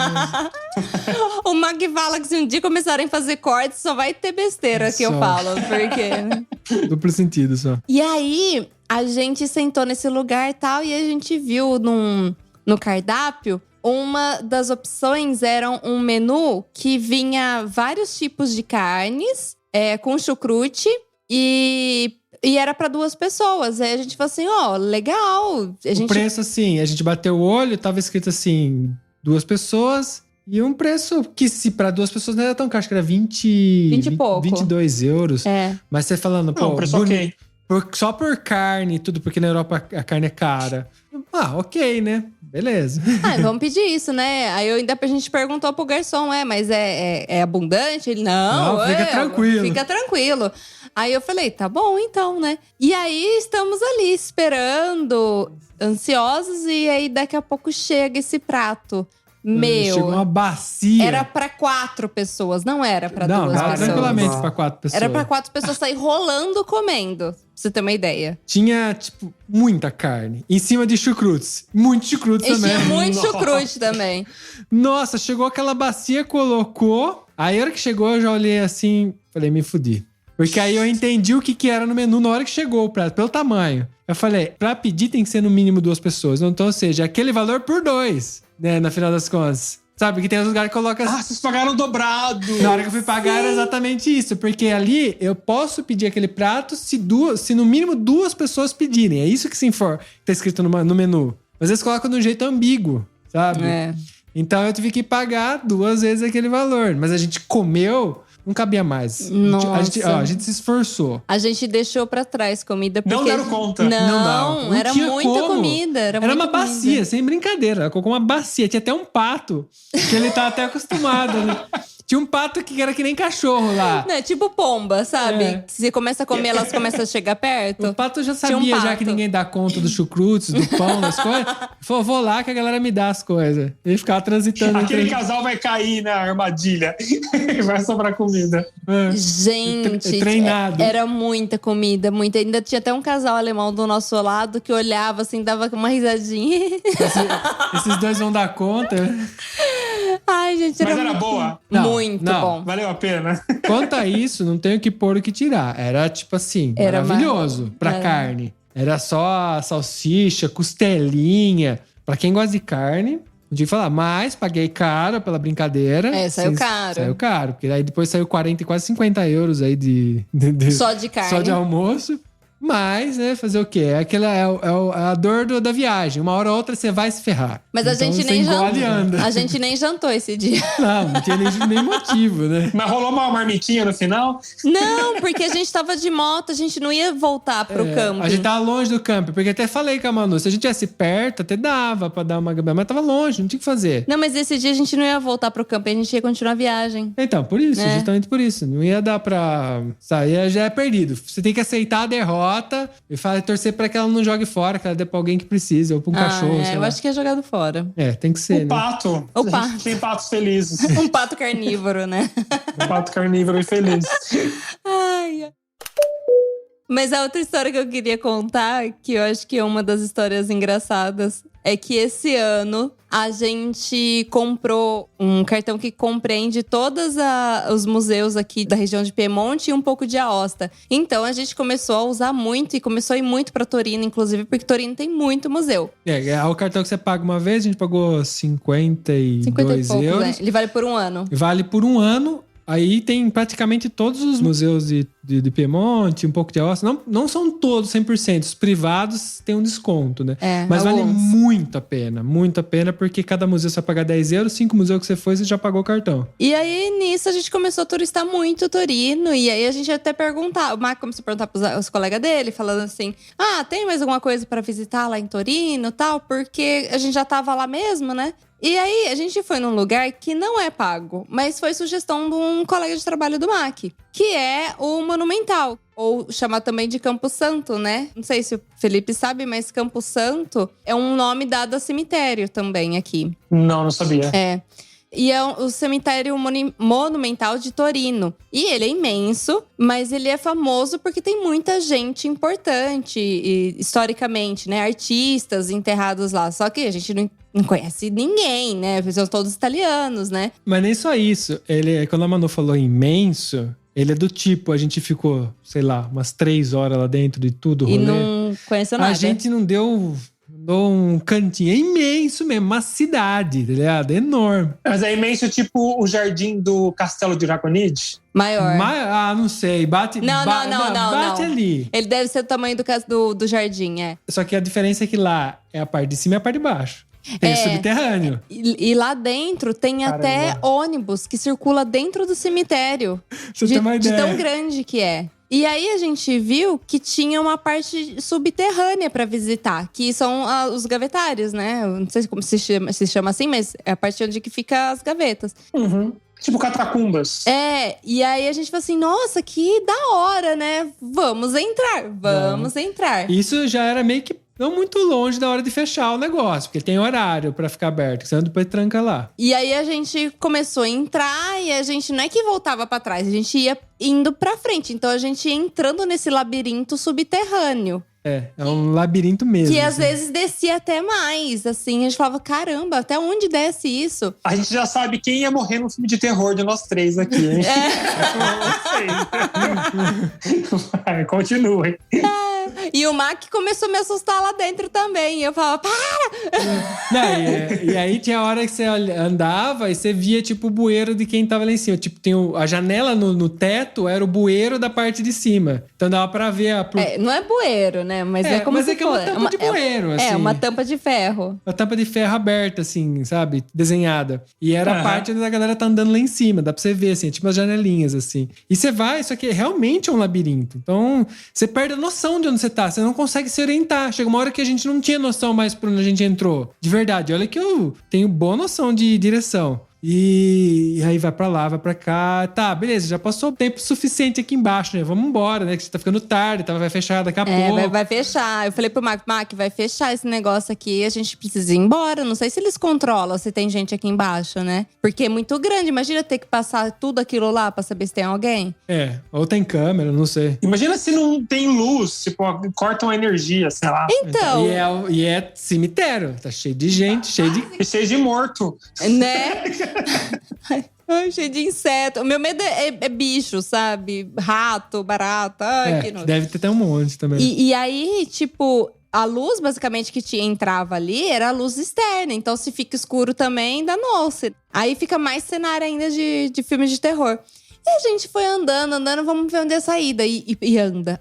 O Mac fala que se um dia começarem a fazer cortes, só vai ter besteira que eu Só. falo. Porque... Duplo sentido só. E aí, a gente sentou nesse lugar e tal, e a gente viu no cardápio, uma das opções era um menu que vinha vários tipos de carnes, com chucrute, e era pra 2 pessoas. Aí a gente falou assim, legal. O preço, assim, a gente bateu o olho, tava escrito assim, 2 pessoas... E um preço que, se pra 2 pessoas não era tão caro, acho que era 20 e pouco. 22 euros. É. Mas você falando, pô, Não, preço ok. Só por carne e tudo, porque na Europa a carne é cara. Ok, né? Beleza. Vamos pedir isso, né? Aí a gente perguntou pro garçom, mas é abundante? Ele, não, fica tranquilo. Fica tranquilo. Aí eu falei, tá bom então, né? E aí estamos ali esperando, ansiosos, e aí daqui a pouco chega esse prato. Chegou uma bacia. Era pra 4 pessoas, não era pra 2 Não, dava pessoas. tranquilamente pra 4 pessoas. Era pra 4 pessoas sair rolando comendo, pra você ter uma ideia. Tinha, tipo, muita carne. Em cima de chucrutes. Muito chucrutes E também. tinha muito chucrute também. Nossa, chegou aquela bacia, colocou. Aí, a hora que chegou, eu já olhei assim, falei, me fudi. Porque aí eu entendi o que era no menu na hora que chegou o prato, pelo tamanho. Eu falei, pra pedir tem que ser no mínimo 2 pessoas. Então, ou seja, aquele valor por 2, né, na final das contas. Sabe, que tem uns lugares que colocam... Vocês pagaram dobrado! Na hora que eu fui pagar era exatamente isso. Porque ali eu posso pedir aquele prato se no mínimo 2 pessoas pedirem. É isso que tá escrito no menu. Mas eles colocam de um jeito ambíguo, sabe? Então eu tive que pagar 2 vezes aquele valor. Mas a gente comeu... Não cabia mais. A gente se esforçou. A gente deixou pra trás comida porque... Não deram conta. Não era tinha muita como. comida. Era uma muita bacia, comida. sem brincadeira. Ela colocou uma bacia. Tinha até um pato, que ele tá até acostumado. Né? Tinha um pato que era que nem cachorro lá. Não, é tipo pomba, sabe? É. Se você começa a comer, elas começam a chegar perto. O pato já Tinha um sabia, já pato. que ninguém dá conta dos chucrutes, do pão, das coisas. Falou, vou lá que a galera me dá as coisas. Ele ficava transitando Aquele entre... casal vai cair na armadilha. Vai sobrar comida. Gente, Treinado. Era muita comida, muita. Ainda tinha até um casal alemão do nosso lado que olhava assim, dava uma risadinha. Esses 2 vão dar conta. Ai, gente, Mas era boa? Muito Não. bom. Valeu a pena. Quanto a isso, não tenho o que pôr o que tirar. Era tipo assim, Era maravilhoso pra carne. Era só salsicha, costelinha. Pra quem gosta de carne, não tinha que falar. Mas paguei caro pela brincadeira. Saiu Sim, caro. Saiu caro. Porque aí depois saiu 40 e quase 50 euros aí de Só de carne. só de almoço. Mas, né, fazer o quê? É a dor da viagem. Uma hora ou outra você vai se ferrar. Mas a Então, gente você nem engole e jantou. anda. A gente nem jantou esse dia. Não tinha nem motivo, né? Mas rolou uma marmitinha no final? Não, porque a gente tava de moto, a gente não ia voltar pro camping. A gente tava longe do camping, porque até falei com a Manu, se a gente tivesse perto, até dava pra dar uma... Mas tava longe, não tinha o que fazer. Não, mas esse dia a gente não ia voltar pro camping, a gente ia continuar a viagem. Então, por isso, É. justamente por isso. Não ia dar pra... Sair, já é perdido. Você tem que aceitar a derrota e torcer pra que ela não jogue fora, que ela dê pra alguém que precisa, ou pra um cachorro, sei eu lá. acho que é jogado fora. É, tem que ser, O né? pato. O A gente pato. tem patos felizes. Um pato carnívoro, né? Um pato carnívoro e feliz. Ai. Mas a outra história que eu queria contar, que eu acho que é uma das histórias engraçadas, é que esse ano a gente comprou um cartão que compreende todos os museus aqui da região de Piemonte e um pouco de Aosta. Então a gente começou a usar muito e começou a ir muito pra Torino, inclusive, porque Torino tem muito museu. É o cartão que você paga uma vez, a gente pagou 52 50 e poucos, euros. né? Ele vale por um ano. Vale por um ano. Aí tem praticamente todos os museus de Piemonte, um pouco de Aosta. Não são todos 100%. Os privados têm um desconto, né? Mas vale alguns. muito a pena, porque cada museu você vai pagar 10 euros, 5 museus que você foi, você já pagou o cartão. E aí, nisso, a gente começou a turistar muito Torino. E aí, a gente até perguntar. O Marco começou a perguntar pros colegas dele, falando assim: tem mais alguma coisa pra visitar lá em Torino e tal? Porque a gente já tava lá mesmo, né? E aí, a gente foi num lugar que não é pago, mas foi sugestão de um colega de trabalho do MAC, que é o Monumental, ou chamar também de Campo Santo, né? Não sei se o Felipe sabe, mas Campo Santo é um nome dado a cemitério também aqui. Não sabia. É. E é o cemitério monumental de Torino. E ele é imenso, mas ele é famoso porque tem muita gente importante, historicamente, né? Artistas enterrados lá. Só que a gente não conhece ninguém, né? São todos italianos, né? Mas nem só isso. Quando a Manu falou imenso, ele é do tipo, a gente ficou, sei lá, umas 3 horas lá dentro de tudo, rolê. E não conheceu nada. A gente não deu um cantinho. É imenso mesmo, uma cidade, tá ligado? É enorme. Mas é imenso, tipo o jardim do Castelo de Draconide? Maior. Não sei. Bate Não. ali. Ele deve ser o tamanho do jardim, é. Só que a diferença é que lá é a parte de cima e a parte de baixo. Tem subterrâneo. E lá dentro tem Caramba. até ônibus que circula dentro do cemitério. Você tem uma De ideia. tão grande que é. E aí a gente viu que tinha uma parte subterrânea pra visitar, que são os gavetários, né? Eu não sei como se chama assim, mas é a parte onde que fica as gavetas. Uhum. Tipo catacumbas. E aí a gente falou assim, nossa, que da hora, né? Vamos entrar. Isso já era meio que não muito longe da hora de fechar o negócio, porque tem horário pra ficar aberto, senão depois tranca lá. E aí a gente começou a entrar e a gente não é que voltava pra trás, a gente ia indo pra frente. Então a gente ia entrando nesse labirinto subterrâneo. É um labirinto mesmo. Que às assim. vezes descia até mais, assim. A gente falava, caramba, até onde desce isso? A gente já sabe quem ia morrer no filme de terror de nós três aqui, hein? Vai, continue. E o Mac começou a me assustar lá dentro também. E eu falava, para! Não, e aí tinha a hora que você andava e você via, tipo, o bueiro de quem tava lá em cima. Tipo, tem a janela no teto, era o bueiro da parte de cima. Então dava pra ver não é bueiro, né? Mas é como mas se é que é uma fosse. tampa de bueiro, assim. É, uma tampa de ferro. Uma tampa de ferro aberta, assim, sabe? Desenhada. E era a parte onde a galera tá andando lá em cima. Dá pra você ver, assim, tipo as janelinhas, assim. E você vai, isso aqui realmente é um labirinto. Então, você perde a noção de onde você tá. Você não consegue se orientar. Chega uma hora que a gente não tinha noção mais por onde a gente entrou. De verdade. Olha que eu tenho boa noção de direção. E aí vai pra lá, vai pra cá. Tá, beleza, já passou tempo suficiente aqui embaixo, né? Vamos embora, né? Que tá ficando tarde, vai fechar daqui a pouco. Vai fechar. Eu falei pro Mac, vai fechar esse negócio aqui, a gente precisa ir embora. Não sei se eles controlam, se tem gente aqui embaixo, né? Porque é muito grande. Imagina ter que passar tudo aquilo lá pra saber se tem alguém. Ou tem câmera, não sei. Imagina se não tem luz, tipo, cortam a energia, sei lá. Então. E é cemitério, tá cheio de gente, E cheio de morto. Né? Ai, cheio de inseto. O meu medo é bicho, sabe? Rato, barata. Ai, que nojo. Deve ter até um monte também. E aí, tipo, a luz, basicamente, que entrava ali era a luz externa. Então, se fica escuro também, danou-se. Aí fica mais cenário ainda de filmes de terror. E a gente foi andando, vamos ver onde é a saída. E anda,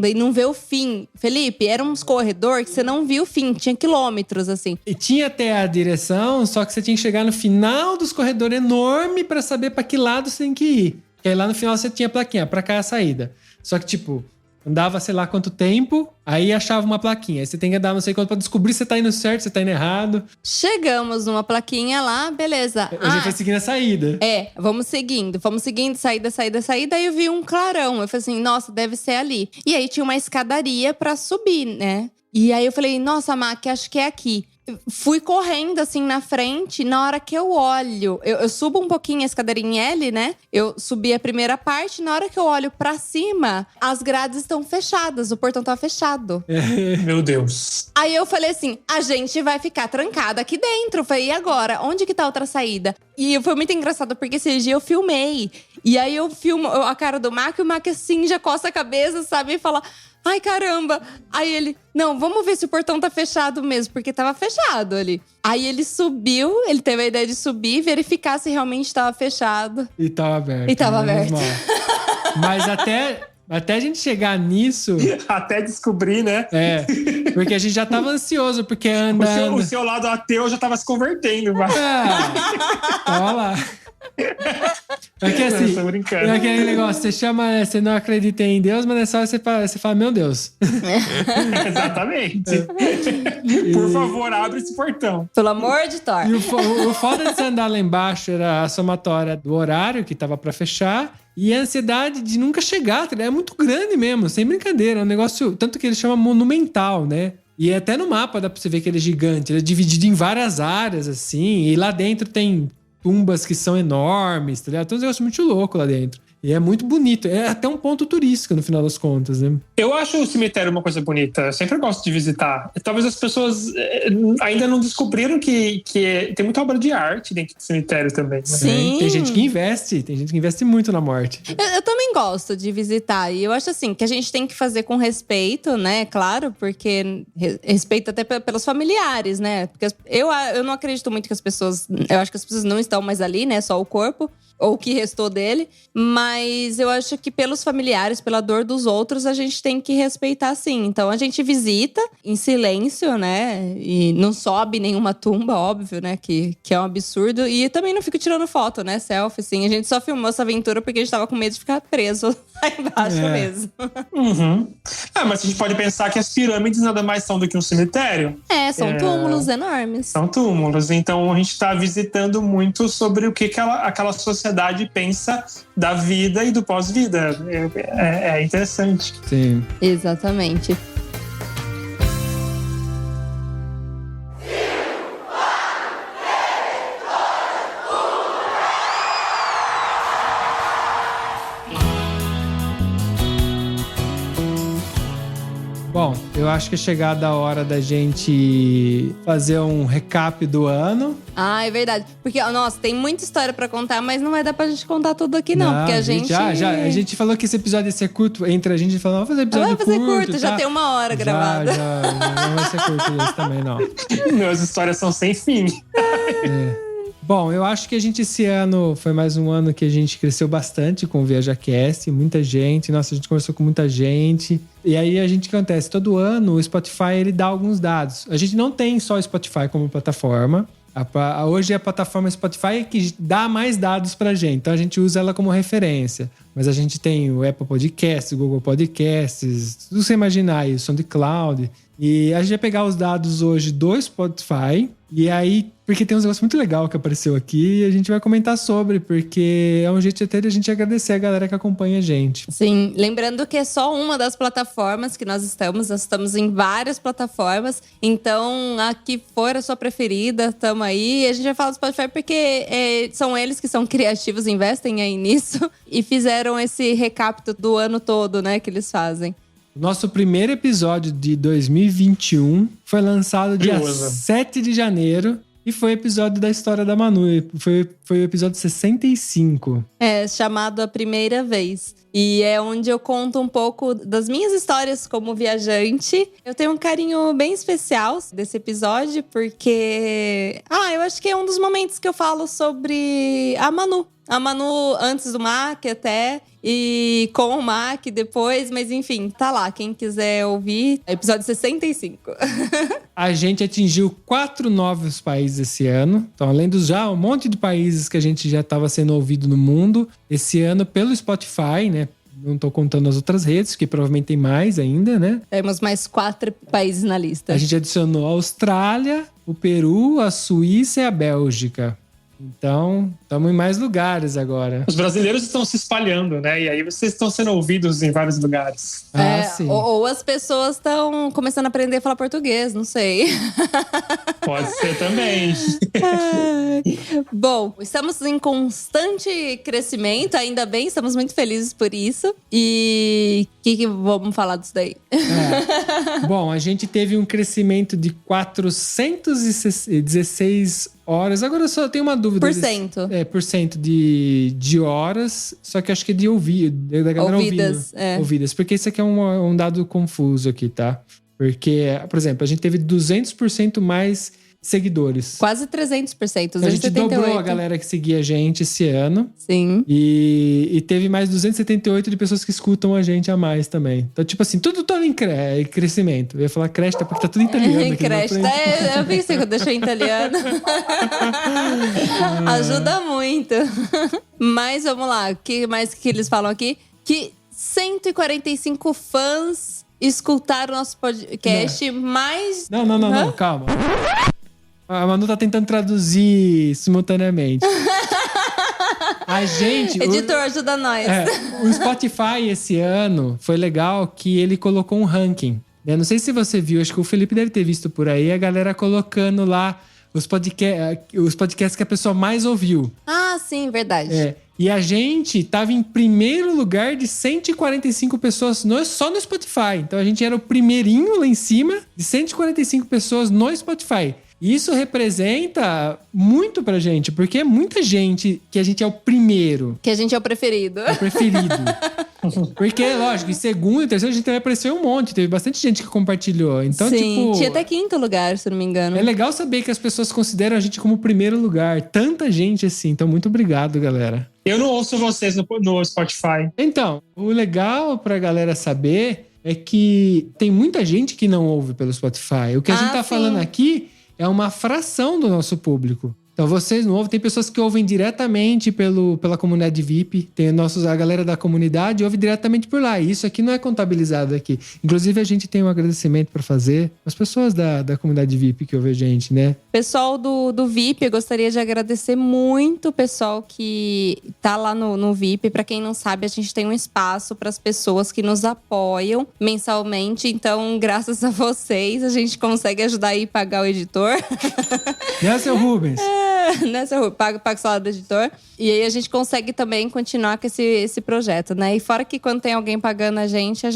e não vê o fim. Felipe, eram uns corredores que você não viu o fim, tinha quilômetros, assim. E tinha até a direção, só que você tinha que chegar no final dos corredores enorme pra saber pra que lado você tem que ir. E aí lá no final você tinha a plaquinha, pra cá é a saída. Só que, tipo, andava sei lá quanto tempo, aí achava uma plaquinha. Aí você tem que andar não sei quanto pra descobrir se você tá indo certo, se você tá indo errado. Chegamos numa plaquinha lá, beleza. A gente foi seguindo a saída. Vamos seguindo, saída. Aí eu vi um clarão. Eu falei assim, nossa, deve ser ali. E aí tinha uma escadaria pra subir, né? E aí eu falei, nossa, Mac, acho que é aqui. Fui correndo, assim, na frente. Na hora que eu olho… Eu subo um pouquinho a escadaria em L, né? Eu subi a primeira parte. Na hora que eu olho pra cima, as grades estão fechadas. O portão tá fechado. Meu Deus. Aí eu falei assim, a gente vai ficar trancada aqui dentro. Eu falei, e agora? Onde que tá a outra saída? E foi muito engraçado, porque esse dia eu filmei. E aí eu filmo a cara do Mac. E o Mac, assim, já coça a cabeça, sabe? E fala… Ai, caramba! Aí ele, não, vamos ver se o portão tá fechado mesmo, porque tava fechado ali. Aí ele subiu, ele teve a ideia de subir e verificar se realmente tava fechado. E tava aberto. E tava aberto. Mas até a gente chegar nisso… Até descobrir, né? Porque a gente já tava ansioso, porque anda… O seu lado ateu já tava se convertendo. Tava lá. Porque assim, tô brincando. é aquele negócio, você chama, você não acredita em Deus, mas nessa hora você fala, meu Deus. Exatamente. Por favor, abre esse portão. Pelo amor de Thor. E o foda de você andar lá embaixo era a somatória do horário que tava pra fechar e a ansiedade de nunca chegar. É muito grande mesmo, sem brincadeira. É um negócio, tanto que ele chama monumental, né? E até no mapa dá pra você ver que ele é gigante. Ele é dividido em várias áreas, assim, e lá dentro tem tumbas que são enormes, tá ligado? Tem um negócio muito louco lá dentro. E é muito bonito. É até um ponto turístico, no final das contas, né? Eu acho o cemitério uma coisa bonita. Eu sempre gosto de visitar. Talvez as pessoas ainda não descobriram que tem muita obra de arte dentro do cemitério também. Né? Sim. Tem gente que investe muito na morte. Eu também gosto de visitar. E eu acho assim, que a gente tem que fazer com respeito, né? Claro, porque respeito até pelos familiares, né? Porque eu não acredito muito que as pessoas… Eu acho que as pessoas não estão mais ali, né? Só o corpo. Ou o que restou dele. Mas eu acho que pelos familiares, pela dor dos outros, a gente tem que respeitar sim. Então a gente visita em silêncio, né? E não sobe nenhuma tumba, óbvio, né? Que é um absurdo. E também não fico tirando foto, né? Selfie, assim. A gente só filmou essa aventura porque a gente tava com medo de ficar preso lá embaixo mesmo. Uhum. Mas a gente pode pensar que as pirâmides nada mais são do que um cemitério. São túmulos enormes. São túmulos. Então a gente tá visitando muito sobre o que aquela sociedade pensa da vida e do pós-vida. É interessante. Sim. Exatamente. Bom, eu acho que é chegada a hora da gente fazer um recap do ano. Ah, é verdade. Porque, nossa, tem muita história pra contar, mas não vai dar pra gente contar tudo aqui, não. Porque a gente… A gente falou que esse episódio ia ser curto. Entre a gente falou, vamos fazer episódio curto. Vamos fazer curto, já tem 1 hora gravada. Não vai ser curto esse também, não. As histórias são sem fim. Bom, eu acho que a gente esse ano foi mais um ano que a gente cresceu bastante com o ViajaCast, muita gente, nossa, a gente conversou com muita gente. E aí o que acontece? Todo ano o Spotify ele dá alguns dados. A gente não tem só o Spotify como plataforma. Hoje a plataforma Spotify é que dá mais dados pra gente, então a gente usa ela como referência. Mas a gente tem o Apple Podcasts, o Google Podcasts, tudo você imaginar aí, o SoundCloud. E a gente vai pegar os dados hoje do Spotify. E aí, porque tem um negócio muito legal que apareceu aqui e a gente vai comentar sobre, porque é um jeito até de a gente agradecer a galera que acompanha a gente. Sim, lembrando que é só uma das plataformas que nós estamos em várias plataformas, então a que for a sua preferida, tamo aí. A gente vai falar do Spotify porque são eles que são criativos, investem aí nisso e fizeram esse recapto do ano todo, né, que eles fazem. O nosso primeiro episódio de 2021 foi lançado dia 7 de janeiro e foi o episódio da história da Manu. Foi o episódio 65. Chamado A Primeira Vez. E é onde eu conto um pouco das minhas histórias como viajante. Eu tenho um carinho bem especial desse episódio, porque… eu acho que é um dos momentos que eu falo sobre a Manu. A Manu antes do Mac até, e com o Mac depois, mas enfim, tá lá. Quem quiser ouvir, episódio 65. A gente atingiu 4 novos países esse ano. Então, além dos já um monte de países que a gente já estava sendo ouvido no mundo, esse ano pelo Spotify, né? Não tô contando as outras redes, que provavelmente tem mais ainda, né? Temos mais 4 países na lista. A gente adicionou a Austrália, o Peru, a Suíça e a Bélgica. Então, estamos em mais lugares agora. Os brasileiros estão se espalhando, né? E aí vocês estão sendo ouvidos em vários lugares. Sim. Ou as pessoas estão começando a aprender a falar português, não sei. Pode ser também. Bom, estamos em constante crescimento, ainda bem, estamos muito felizes por isso. E o que vamos falar disso daí? Bom, a gente teve um crescimento de 416 horas. Agora eu só tenho uma dúvida. Porcento de horas, só que acho que é de da galera ouvidas, ouvindo. Ouvidas, porque isso aqui é um dado confuso aqui, tá? Porque, por exemplo, a gente teve 200% mais seguidores. Quase 300%. A gente dobrou a galera que seguia a gente esse ano. Sim. E teve mais 278 de pessoas que escutam a gente a mais também. Então, tipo assim, tudo tá em crescimento. Eu ia falar cresta porque tá tudo em italiano aqui. Cresta. Eu pensei que eu deixei em italiano. Ajuda muito. Mas vamos lá. O que mais que eles falam aqui? Que 145 fãs escutaram o nosso podcast, mais... Não, calma. A Manu tá tentando traduzir simultaneamente. A gente... Editor, ajuda nós. O Spotify esse ano foi legal que ele colocou um ranking. Eu não sei se você viu, acho que o Felipe deve ter visto por aí, a galera colocando lá os podcasts que a pessoa mais ouviu. Ah, sim, verdade. E a gente tava em primeiro lugar de 145 pessoas só no Spotify. Então a gente era o primeirinho lá em cima de 145 pessoas no Spotify. E isso representa muito pra gente, porque é muita gente que a gente é o primeiro. Que a gente é o preferido. É o preferido. Porque, lógico, em segundo e terceiro a gente também apareceu um monte. Teve bastante gente que compartilhou. Então, sim, tinha até 5º lugar, se não me engano. É legal saber que as pessoas consideram a gente como o primeiro lugar. Tanta gente assim. Então, muito obrigado, galera. Eu não ouço vocês no Spotify. Então, o legal pra galera saber é que tem muita gente que não ouve pelo Spotify. O que a gente tá falando aqui é uma fração do nosso público. Então, vocês não ouvem. Tem pessoas que ouvem diretamente pela comunidade VIP. Tem a galera da comunidade ouve diretamente por lá. E isso aqui não é contabilizado aqui. Inclusive, a gente tem um agradecimento para fazer às pessoas da comunidade VIP que ouvem a gente, né? Pessoal do VIP, eu gostaria de agradecer muito o pessoal que tá lá no VIP. Para quem não sabe, a gente tem um espaço para as pessoas que nos apoiam mensalmente. Então, graças a vocês, a gente consegue ajudar aí a pagar o editor. Né, seu Rubens? Paga o salário do editor. E aí a gente consegue também continuar com esse projeto, né? E fora que quando tem alguém pagando a gente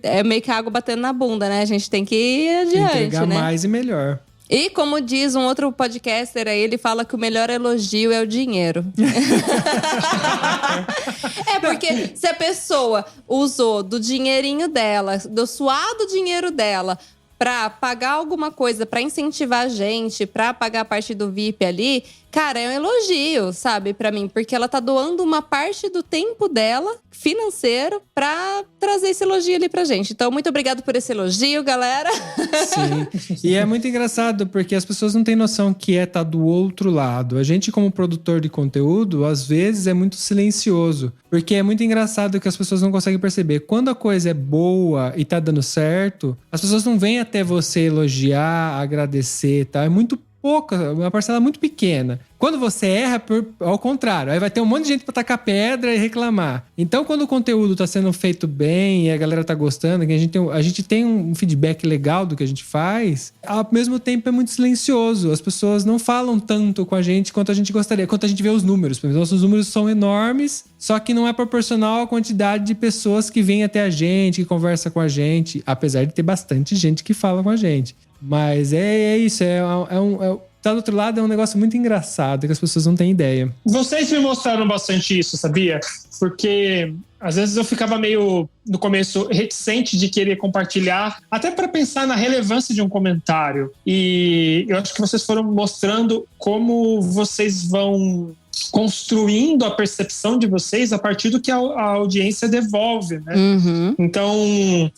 é meio que água batendo na bunda, né? A gente tem que ir adiante, entregar né? mais e melhor. E como diz um outro podcaster aí, ele fala que o melhor elogio é o dinheiro. Porque se a pessoa usou do dinheirinho dela, do suado dinheiro dela, pra pagar alguma coisa, pra incentivar a gente, pra pagar a parte do VIP ali, cara, é um elogio, sabe, pra mim. Porque ela tá doando uma parte do tempo dela, financeiro, pra trazer esse elogio ali pra gente. Então, muito obrigado por esse elogio, galera. Sim. E é muito engraçado, porque as pessoas não têm noção que tá do outro lado. A gente, como produtor de conteúdo, às vezes é muito silencioso. Porque é muito engraçado que as pessoas não conseguem perceber. Quando a coisa é boa e tá dando certo, as pessoas não vêm até você elogiar, agradecer, tá? É muito pouca, uma parcela muito pequena. Quando você erra, ao contrário, aí vai ter um monte de gente pra tacar pedra e reclamar. Então, quando o conteúdo tá sendo feito bem e a galera tá gostando, que a gente tem um feedback legal do que a gente faz, ao mesmo tempo é muito silencioso. As pessoas não falam tanto com a gente quanto a gente gostaria, quanto a gente vê os números. Por exemplo, nossos números são enormes, só que não é proporcional à quantidade de pessoas que vêm até a gente, que conversa com a gente, apesar de ter bastante gente que fala com a gente. Mas é isso, tá do outro lado, é um negócio muito engraçado, que as pessoas não têm ideia. Vocês me mostraram bastante isso, sabia? Porque às vezes eu ficava meio, no começo, reticente de querer compartilhar, até para pensar na relevância de um comentário. E eu acho que vocês foram mostrando como vocês vão construindo a percepção de vocês a partir do que a audiência devolve, né? Então,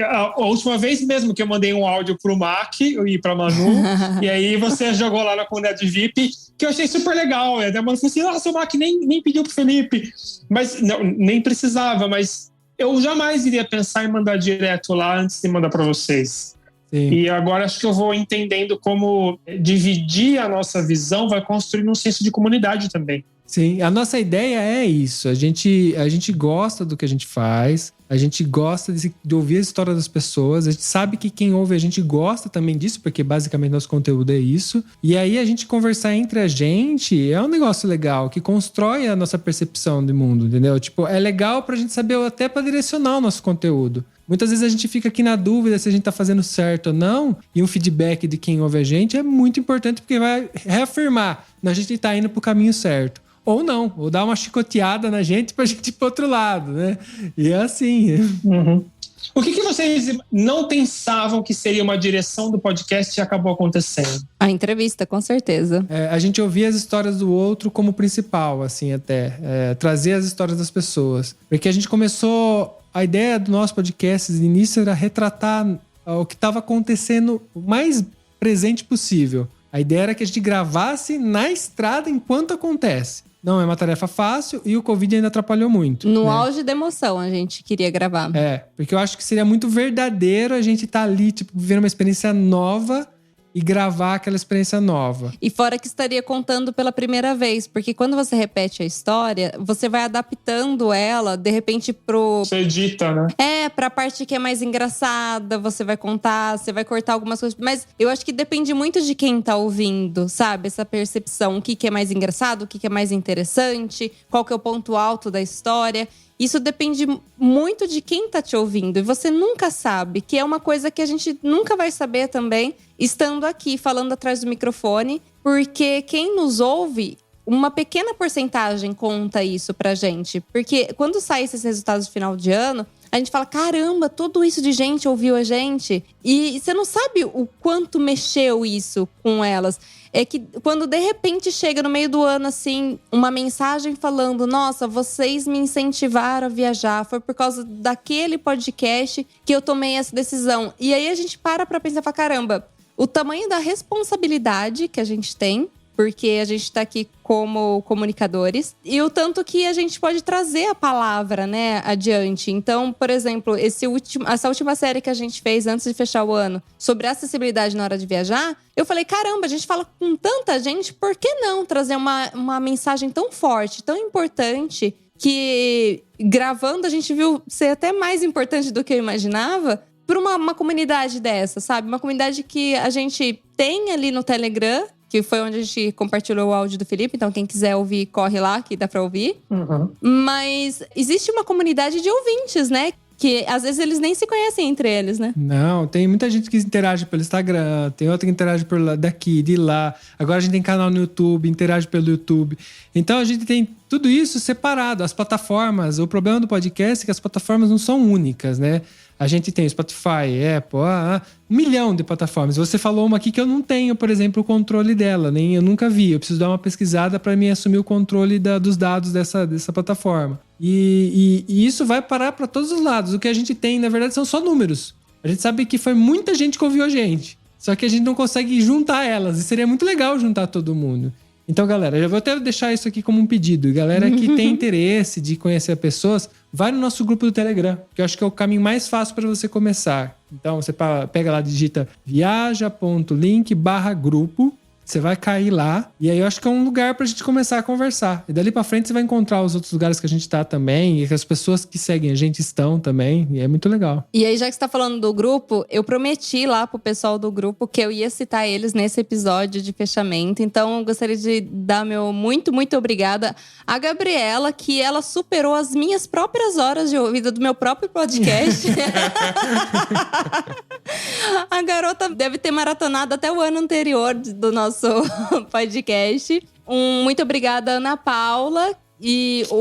a última vez mesmo que eu mandei um áudio pro Mac e pra Manu, e aí você jogou lá na comunidade VIP, que eu achei super legal. E a Manu falou assim, nossa, o Mac nem pediu pro Felipe. Mas, não, nem precisava, mas eu jamais iria pensar em mandar direto lá antes de mandar para vocês. Sim. E agora acho que eu vou entendendo como dividir a nossa visão vai construir um senso de comunidade também. Sim, a nossa ideia é isso. A gente gosta do que a gente faz, a gente gosta de ouvir a história das pessoas, a gente sabe que quem ouve a gente gosta também disso, porque basicamente nosso conteúdo é isso. E aí a gente conversar entre a gente é um negócio legal, que constrói a nossa percepção de mundo, entendeu? Tipo, é legal pra gente saber até pra direcionar o nosso conteúdo. Muitas vezes a gente fica aqui na dúvida se a gente tá fazendo certo ou não, e um feedback de quem ouve a gente é muito importante, porque vai reafirmar que a gente tá indo pro caminho certo. Ou não, ou dar uma chicoteada na gente pra gente ir pro outro lado, né? E é assim. O que vocês não pensavam que seria uma direção do podcast e acabou acontecendo? A entrevista, com certeza. A gente ouvia as histórias do outro como principal, assim, até. Trazer as histórias das pessoas. Porque a gente começou... A ideia do nosso podcast de início era retratar o que estava acontecendo o mais presente possível. A ideia era que a gente gravasse na estrada enquanto acontece. Não é uma tarefa fácil e o Covid ainda atrapalhou muito. No auge da emoção a gente queria gravar. Porque eu acho que seria muito verdadeiro a gente estar ali, tipo, vivendo uma experiência nova e gravar aquela experiência nova. E fora que estaria contando pela primeira vez, porque quando você repete a história, você vai adaptando ela, de repente, Você edita, né? Pra parte que é mais engraçada, você vai contar, você vai cortar algumas coisas. Mas eu acho que depende muito de quem tá ouvindo, sabe? Essa percepção, o que é mais engraçado, o que é mais interessante, qual que é o ponto alto da história. Isso depende muito de quem tá te ouvindo. E você nunca sabe, que é uma coisa que a gente nunca vai saber também, estando aqui, falando atrás do microfone. Porque quem nos ouve, uma pequena porcentagem conta isso pra gente. Porque quando saem esses resultados de final de ano, a gente fala, caramba, tudo isso de gente ouviu a gente. E você não sabe o quanto mexeu isso com elas. É que quando de repente chega no meio do ano, assim, uma mensagem falando, nossa, vocês me incentivaram a viajar, foi por causa daquele podcast que eu tomei essa decisão. E aí a gente para pra pensar, fala, caramba, o tamanho da responsabilidade que a gente tem, porque a gente tá aqui como comunicadores, e o tanto que a gente pode trazer a palavra, né, adiante. Então, por exemplo, essa última série que a gente fez antes de fechar o ano, sobre acessibilidade na hora de viajar, eu falei, caramba, a gente fala com tanta gente, por que não trazer uma mensagem tão forte, tão importante, que gravando a gente viu ser até mais importante do que eu imaginava, para uma comunidade dessa, sabe? Uma comunidade que a gente tem ali no Telegram, que foi onde a gente compartilhou o áudio do Felipe. Então, quem quiser ouvir, corre lá, que dá pra ouvir. Mas existe uma comunidade de ouvintes, né? Que às vezes eles nem se conhecem entre eles, né? Não, tem muita gente que interage pelo Instagram, tem outra que interage por lá, daqui, de lá. Agora a gente tem canal no YouTube, interage pelo YouTube. Então a gente tem tudo isso separado. As plataformas, o problema do podcast é que as plataformas não são únicas, né? A gente tem Spotify, Apple, 1 milhão de plataformas. Você falou uma aqui que eu não tenho, por exemplo, o controle dela, nem eu nunca vi. Eu preciso dar uma pesquisada para mim assumir o controle dos dados dessa plataforma. E isso vai parar para todos os lados. O que a gente tem, na verdade, são só números. A gente sabe que foi muita gente que ouviu a gente. Só que a gente não consegue juntar elas. E seria muito legal juntar todo mundo. Então, galera, eu vou até deixar isso aqui como um pedido. Galera que tem interesse de conhecer pessoas, vai no nosso grupo do Telegram, que eu acho que é o caminho mais fácil para você começar. Então, você pega lá, digita viaja.link/grupo. Você vai cair lá. E aí eu acho que é um lugar pra gente começar a conversar. E dali pra frente você vai encontrar os outros lugares que a gente tá também. E que as pessoas que seguem a gente estão também. E é muito legal. E aí, já que você tá falando do grupo, eu prometi lá pro pessoal do grupo que eu ia citar eles nesse episódio de fechamento. Então, eu gostaria de dar meu muito, muito obrigada à Gabriela, que ela superou as minhas próprias horas de ouvido do meu próprio podcast. A garota deve ter maratonado até o ano anterior do nosso podcast. Muito obrigada, Ana Paula.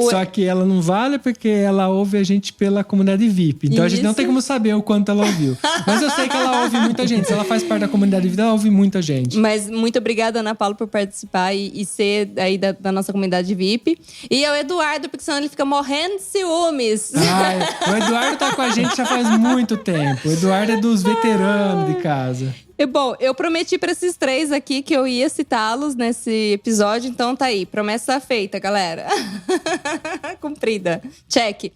Só que ela não vale porque ela ouve a gente pela comunidade VIP. Então a gente não tem como saber o quanto ela ouviu. Mas eu sei que ela ouve muita gente. Se ela faz parte da comunidade VIP, ela ouve muita gente. Mas muito obrigada, Ana Paula, por participar e ser aí da nossa comunidade VIP. E ao Eduardo, porque senão ele fica morrendo de ciúmes. O Eduardo tá com a gente já faz muito tempo. O Eduardo é dos veteranos de casa. E, bom, eu prometi pra esses 3 aqui que eu ia citá-los nesse episódio. Então tá aí, promessa feita, galera. Cumprida. Check.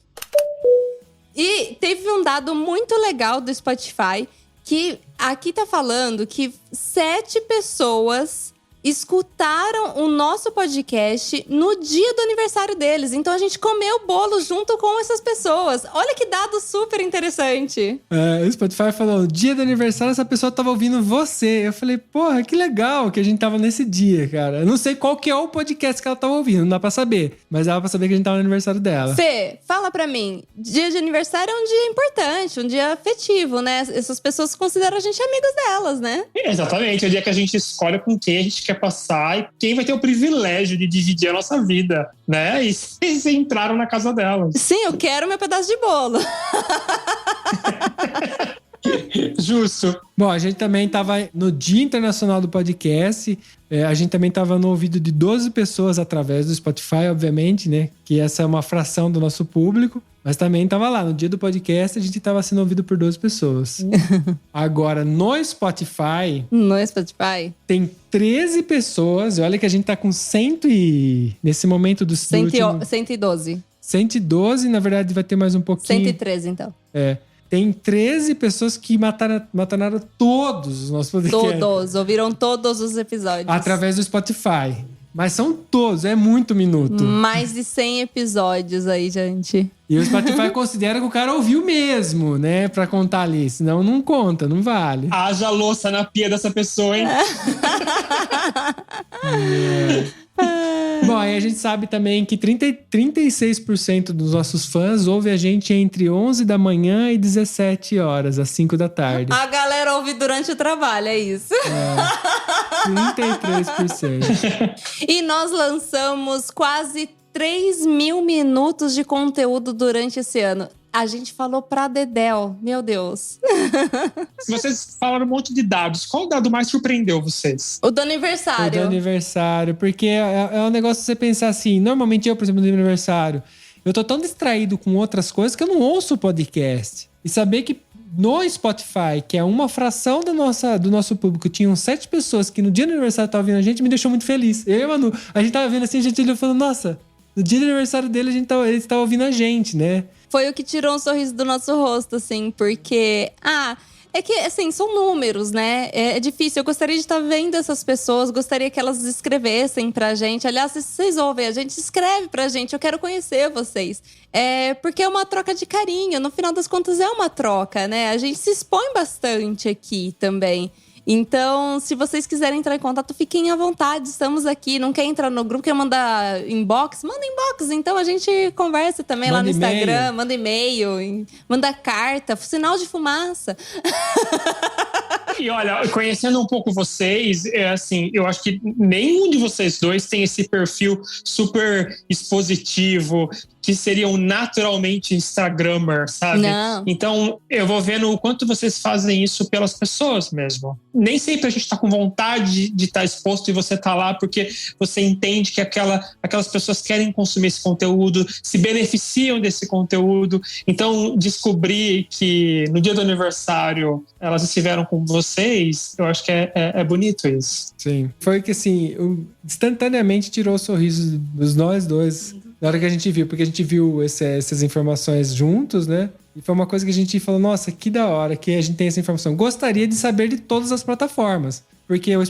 E teve um dado muito legal do Spotify, que aqui tá falando que 7 pessoas escutaram o nosso podcast no dia do aniversário deles. Então a gente comeu bolo junto com essas pessoas. Olha que dado super interessante. O Spotify falou, dia do aniversário essa pessoa tava ouvindo você. Eu falei, porra, que legal que a gente tava nesse dia, cara. Eu não sei qual que é o podcast que ela tava ouvindo, não dá pra saber. Mas dava pra saber que a gente tava no aniversário dela. Fê, fala pra mim. Dia de aniversário é um dia importante, um dia afetivo, né? Essas pessoas consideram a gente amigos delas, né? Exatamente, é o dia que a gente escolhe com quem a gente quer passar e quem vai ter o privilégio de dividir a nossa vida, né? E vocês entraram na casa delas. Sim, eu quero meu pedaço de bolo. Justo. Bom, a gente também tava no Dia Internacional do Podcast. A gente também tava no ouvido de 12 pessoas através do Spotify, obviamente, né? Que essa é uma fração do nosso público. Mas também tava lá, no dia do podcast, a gente tava sendo ouvido por 12 pessoas. Agora, no Spotify... tem 13 pessoas. Olha que a gente tá com 100 e... Nesse momento do... 112. 112, na verdade vai ter mais um pouquinho. 113, então. Tem 13 pessoas que mataram todos os nossos podcasts. Todos, ouviram todos os episódios. Através do Spotify. Mas são todos, é muito minuto. Mais de 100 episódios aí, gente. E o Spotify considera que o cara ouviu mesmo, né? Pra contar ali. Senão não conta, não vale. Haja louça na pia dessa pessoa, hein? Bom, aí a gente sabe também que 36% dos nossos fãs ouve a gente entre 11 da manhã e 17 horas, às 5 da tarde. A galera ouve durante o trabalho, é isso. 33%. E nós lançamos quase 3.000 minutos de conteúdo durante esse ano. A gente falou pra dedéu, meu Deus. Vocês falaram um monte de dados. Qual dado mais surpreendeu vocês? O do aniversário. O do aniversário, porque é um negócio você pensar assim, normalmente eu, por exemplo, no aniversário, eu tô tão distraído com outras coisas que eu não ouço o podcast. E saber que no Spotify, que é uma fração do nosso público, tinham 7 pessoas que no dia do aniversário estavam ouvindo a gente, me deixou muito feliz. Eu e Manu, a gente tava vendo assim, a gente olhou falando, nossa, no dia do aniversário dele, eles estavam ouvindo a gente, né? Foi o que tirou um sorriso do nosso rosto, assim, porque... é que, assim, são números, né? É difícil. Eu gostaria de estar vendo essas pessoas, gostaria que elas escrevessem pra gente. Aliás, se vocês ouvem a gente, escreve pra gente. Eu quero conhecer vocês. Porque é uma troca de carinho. No final das contas, é uma troca, né? A gente se expõe bastante aqui também. Então, se vocês quiserem entrar em contato, fiquem à vontade. Estamos aqui. Não quer entrar no grupo, quer mandar inbox? Manda inbox. Então, a gente conversa também lá no Instagram. Manda e-mail, manda carta, sinal de fumaça. E olha, conhecendo um pouco vocês, assim, eu acho que nenhum de vocês dois tem esse perfil super expositivo, que seriam naturalmente Instagrammer, sabe? Não. Então, eu vou vendo o quanto vocês fazem isso pelas pessoas mesmo. Nem sempre a gente tá com vontade de estar exposto e você tá lá porque você entende que aquelas pessoas querem consumir esse conteúdo, se beneficiam desse conteúdo. Então, descobrir que no dia do aniversário elas estiveram com vocês, eu acho que é bonito isso. Sim. Foi que, assim, instantaneamente tirou o sorriso dos nós dois na hora que a gente viu, porque a gente viu essas informações juntos, né? E foi uma coisa que a gente falou, nossa, que da hora que a gente tem essa informação. Gostaria de saber de todas as plataformas, porque o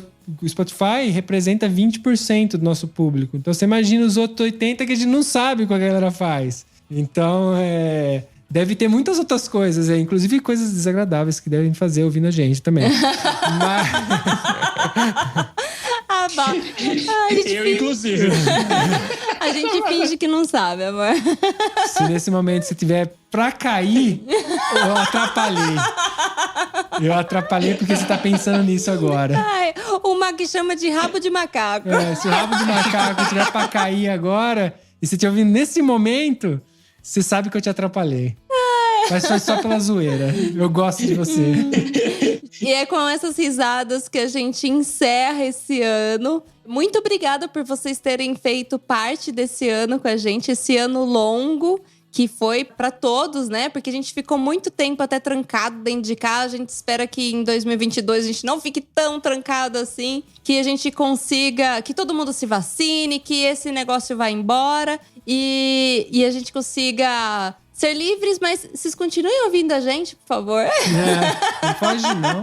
Spotify representa 20% do nosso público. Então você imagina os outros 80% que a gente não sabe o que a galera faz. Então, deve ter muitas outras coisas, inclusive coisas desagradáveis que devem fazer ouvindo a gente também. Mas... inclusive. A gente finge que não sabe, amor. Se nesse momento você tiver pra cair, eu atrapalhei. Eu atrapalhei porque você tá pensando nisso agora. O Mac chama de rabo de macaco. Se o rabo de macaco tiver pra cair agora, E se te ouvindo nesse momento, você sabe que eu te atrapalhei. Mas foi só pela zoeira. Eu gosto de você. E é com essas risadas que a gente encerra esse ano. Muito obrigada por vocês terem feito parte desse ano com a gente, esse ano longo que foi pra todos, né? Porque a gente ficou muito tempo até trancado dentro de casa. A gente espera que em 2022 a gente não fique tão trancado assim, que a gente consiga, que todo mundo se vacine, que esse negócio vá embora e a gente consiga ser livres, mas vocês continuem ouvindo a gente, por favor. Não pode não.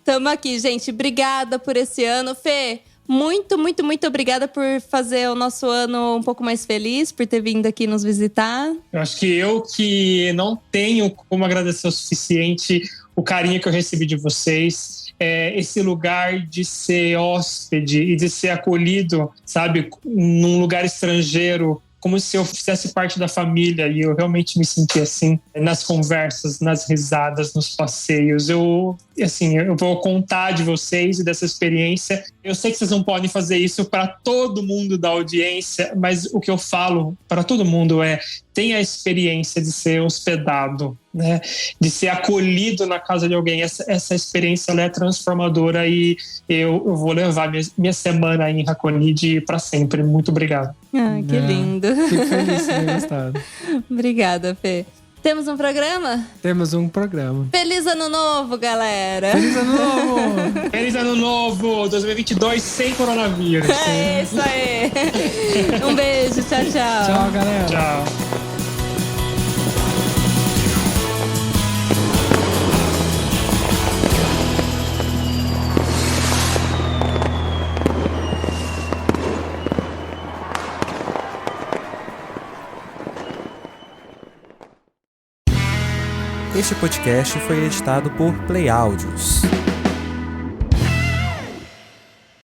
Tamo aqui, gente. Obrigada por esse ano. Fê, muito, muito, muito obrigada por fazer o nosso ano um pouco mais feliz, por ter vindo aqui nos visitar. Eu acho que eu que não tenho como agradecer o suficiente o carinho que eu recebi de vocês. Esse lugar de ser hóspede e de ser acolhido, sabe, num lugar estrangeiro, como se eu fizesse parte da família, e eu realmente me senti assim, nas conversas, nas risadas, nos passeios. Eu vou contar de vocês e dessa experiência. Eu sei que vocês não podem fazer isso para todo mundo da audiência, mas o que eu falo para todo mundo é: tenha a experiência de ser hospedado, né? De ser acolhido na casa de alguém. Essa experiência, ela é transformadora, e eu vou levar minha semana em Raconide para sempre. Muito obrigado. Ah, que lindo. Fico feliz de ter gostado. Obrigada, Fê. Temos um programa? Temos um programa. Feliz Ano Novo, galera! Feliz Ano Novo! Feliz Ano Novo! 2022 sem coronavírus. É isso aí! Um beijo, tchau, tchau! Tchau, galera! Tchau! Este podcast foi editado por Play Áudios.